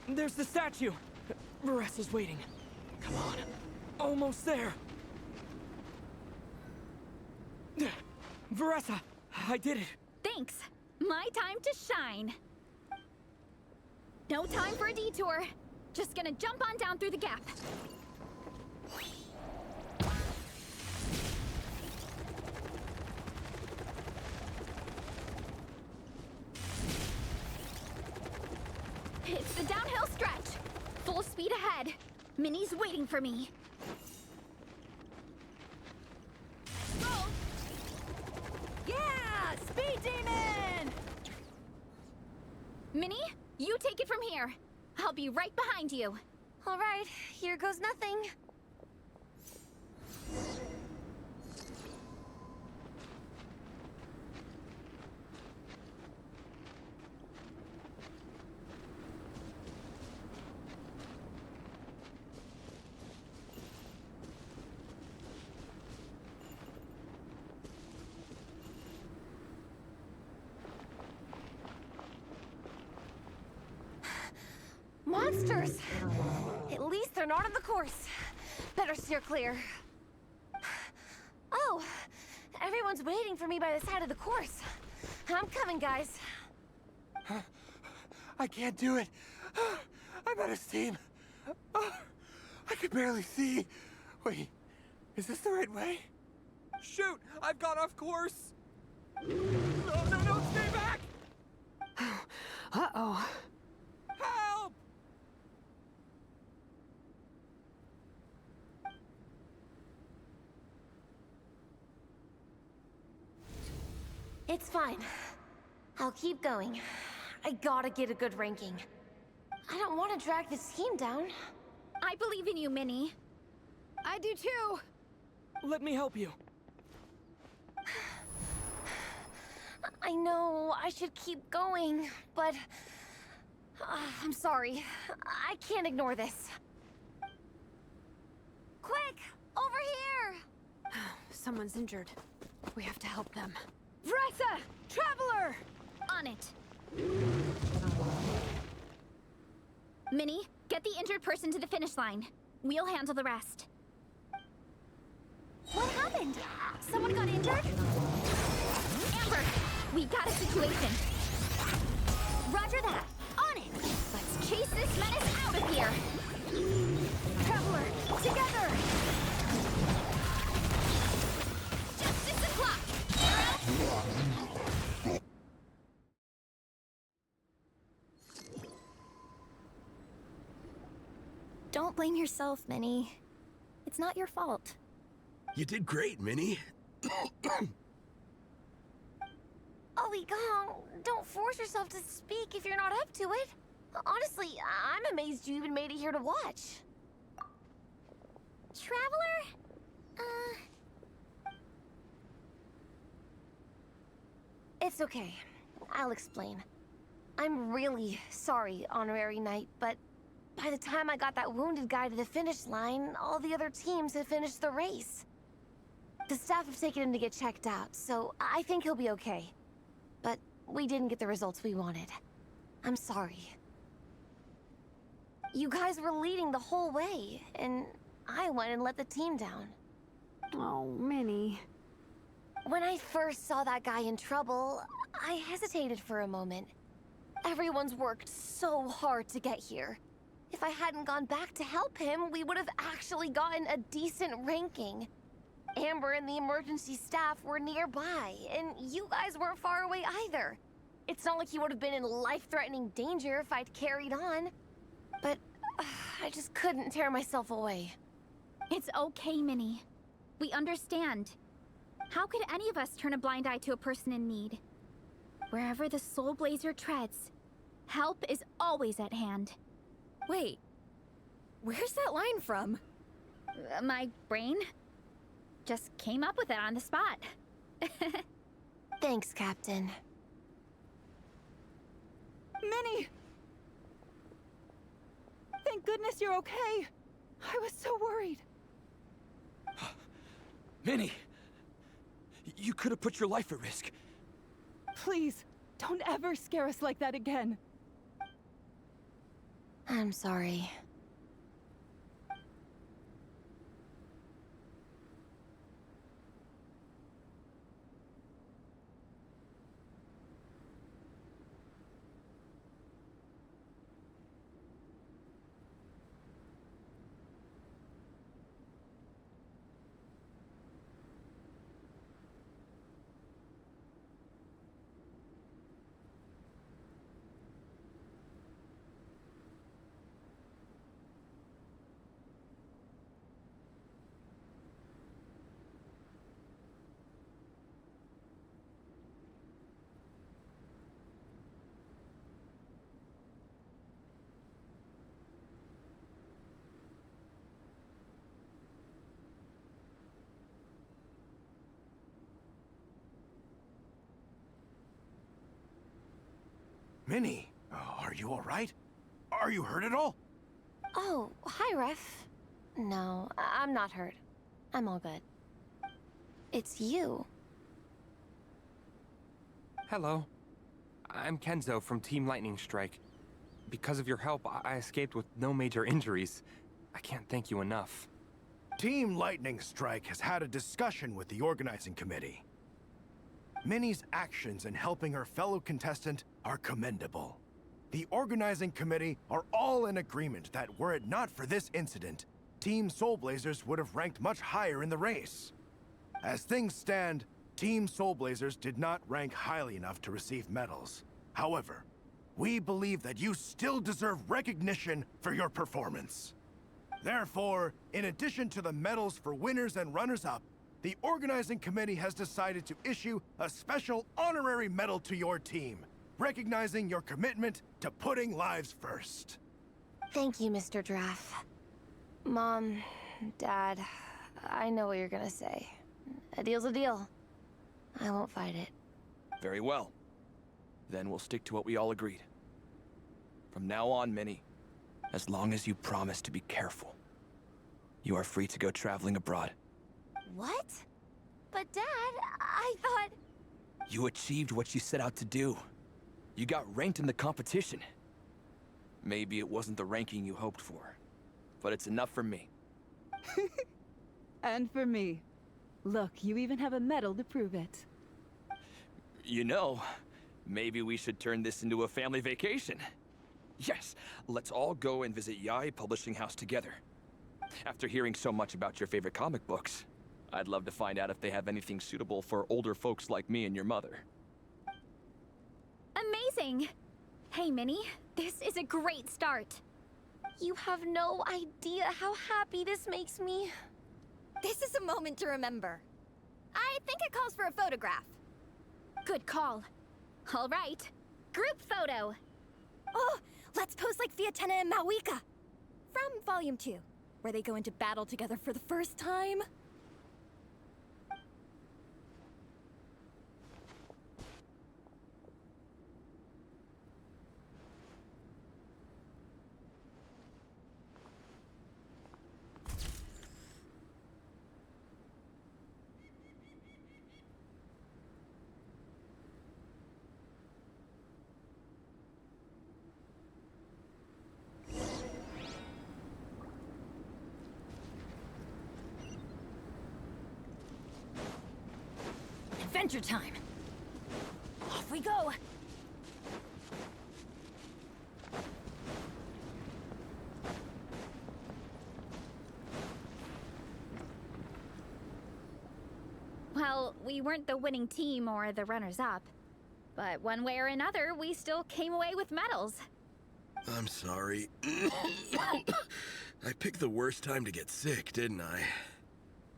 There's the statue! Varessa's waiting. Come on. Almost there. Varessa, I did it. Thanks. My time to shine. No time for a detour. Just gonna jump on down through the gap. It's the downhill stretch. Full speed ahead. Minnie's waiting for me. Go! Yeah! Speed Demon! Minnie, you take it from here. I'll be right behind you. All right, here goes nothing. Monsters! At least they're not on the course. Better steer clear. Oh, everyone's waiting for me by the side of the course. I'm coming, guys. I can't do it. I'm out of steam. I can barely see. Wait, is this the right way? Shoot! I've got off course! No, stay back! Uh-oh. Help! It's fine. I'll keep going. I gotta get a good ranking. I don't want to drag this team down. I believe in you, Minnie. I do too! Let me help you. I know I should keep going, but... I'm sorry. I can't ignore this. Quick! Over here! Someone's injured. We have to help them. Vressa! Traveler! On it. Minnie, get the injured person to the finish line. We'll handle the rest. What happened? Someone got injured? Amber, we got a situation. Roger that. On it! Let's chase this menace out of here. Traveler, together! Justice o'clock! Don't blame yourself, Minnie. It's not your fault. You did great, Minnie. Ollie Gong, don't force yourself to speak if you're not up to it. Honestly, I'm amazed you even made it here to watch. Traveler? It's okay. I'll explain. I'm really sorry, Honorary Knight, but by the time I got that wounded guy to the finish line, all the other teams had finished the race. The staff have taken him to get checked out, so I think he'll be okay. But we didn't get the results we wanted. I'm sorry. You guys were leading the whole way, and I went and let the team down. Oh, Minnie. When I first saw that guy in trouble, I hesitated for a moment. Everyone's worked so hard to get here. If I hadn't gone back to help him, we would have actually gotten a decent ranking. Amber and the emergency staff were nearby, and you guys weren't far away either. It's not like he would have been in life-threatening danger if I'd carried on. But I just couldn't tear myself away. It's okay, Minnie. We understand. How could any of us turn a blind eye to a person in need? Wherever the Soul Blazer treads, help is always at hand. Wait, where's that line from? My brain just came up with it on the spot. Thanks, Captain. Minnie! Thank goodness you're okay. I was so worried. Minnie! You could have put your life at risk. Please, don't ever scare us like that again. I'm sorry. Minnie, are you all right? Are you hurt at all? Oh, hi, Ref. No, I'm not hurt. I'm all good. It's you. Hello. I'm Kenzo from Team Lightning Strike. Because of your help, I escaped with no major injuries. I can't thank you enough. Team Lightning Strike has had a discussion with the organizing committee. Minnie's actions in helping her fellow contestant are commendable. The organizing committee are all in agreement that were it not for this incident, Team Soul Blazers would have ranked much higher in the race. As things stand, Team Soul Blazers did not rank highly enough to receive medals. However, we believe that you still deserve recognition for your performance. Therefore, in addition to the medals for winners and runners-up, the organizing committee has decided to issue a special honorary medal to your team, recognizing your commitment to putting lives first. Thank you, Mr. Draff. Mom, Dad, I know what you're gonna say. A deal's a deal. I won't fight it. Very well. Then we'll stick to what we all agreed. From now on, Minnie, as long as you promise to be careful, you are free to go traveling abroad. What? But Dad, I thought... You achieved what you set out to do. You got ranked in the competition. Maybe it wasn't the ranking you hoped for, but it's enough for me. And for me. Look, you even have a medal to prove it. You know, maybe we should turn this into a family vacation. Yes, let's all go and visit Yae Publishing House together. After hearing so much about your favorite comic books, I'd love to find out if they have anything suitable for older folks like me and your mother. Amazing! Hey, Minnie, this is a great start. You have no idea how happy this makes me. This is a moment to remember. I think it calls for a photograph. Good call. All right, group photo. Oh, let's pose like Fiatenna and Mawika. From Volume 2, where they go into battle together for the first time. Adventure time. Off we go. Well, we weren't the winning team or the runners-up. But one way or another, we still came away with medals. I'm sorry. I picked the worst time to get sick, didn't I?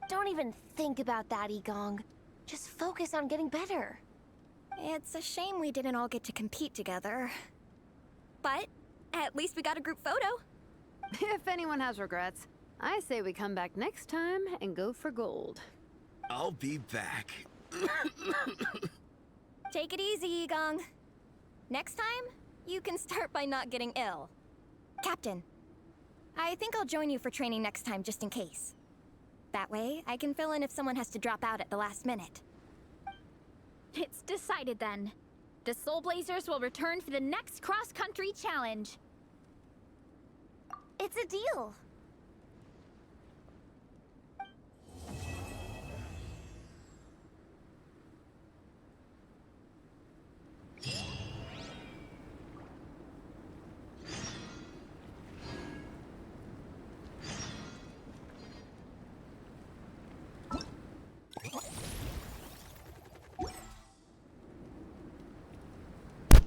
Don't even think about that, Igong. Just focus on getting better. It's a shame we didn't all get to compete together. But at least we got a group photo. If anyone has regrets, I say we come back next time and go for gold. I'll be back. Take it easy, Igong. Next time, you can start by not getting ill. Captain, I think I'll join you for training next time just in case. That way, I can fill in if someone has to drop out at the last minute. It's decided then. The Soul Blazers will return for the next cross-country challenge. It's a deal.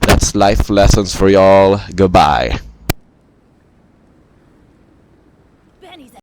That's life lessons for y'all. Goodbye.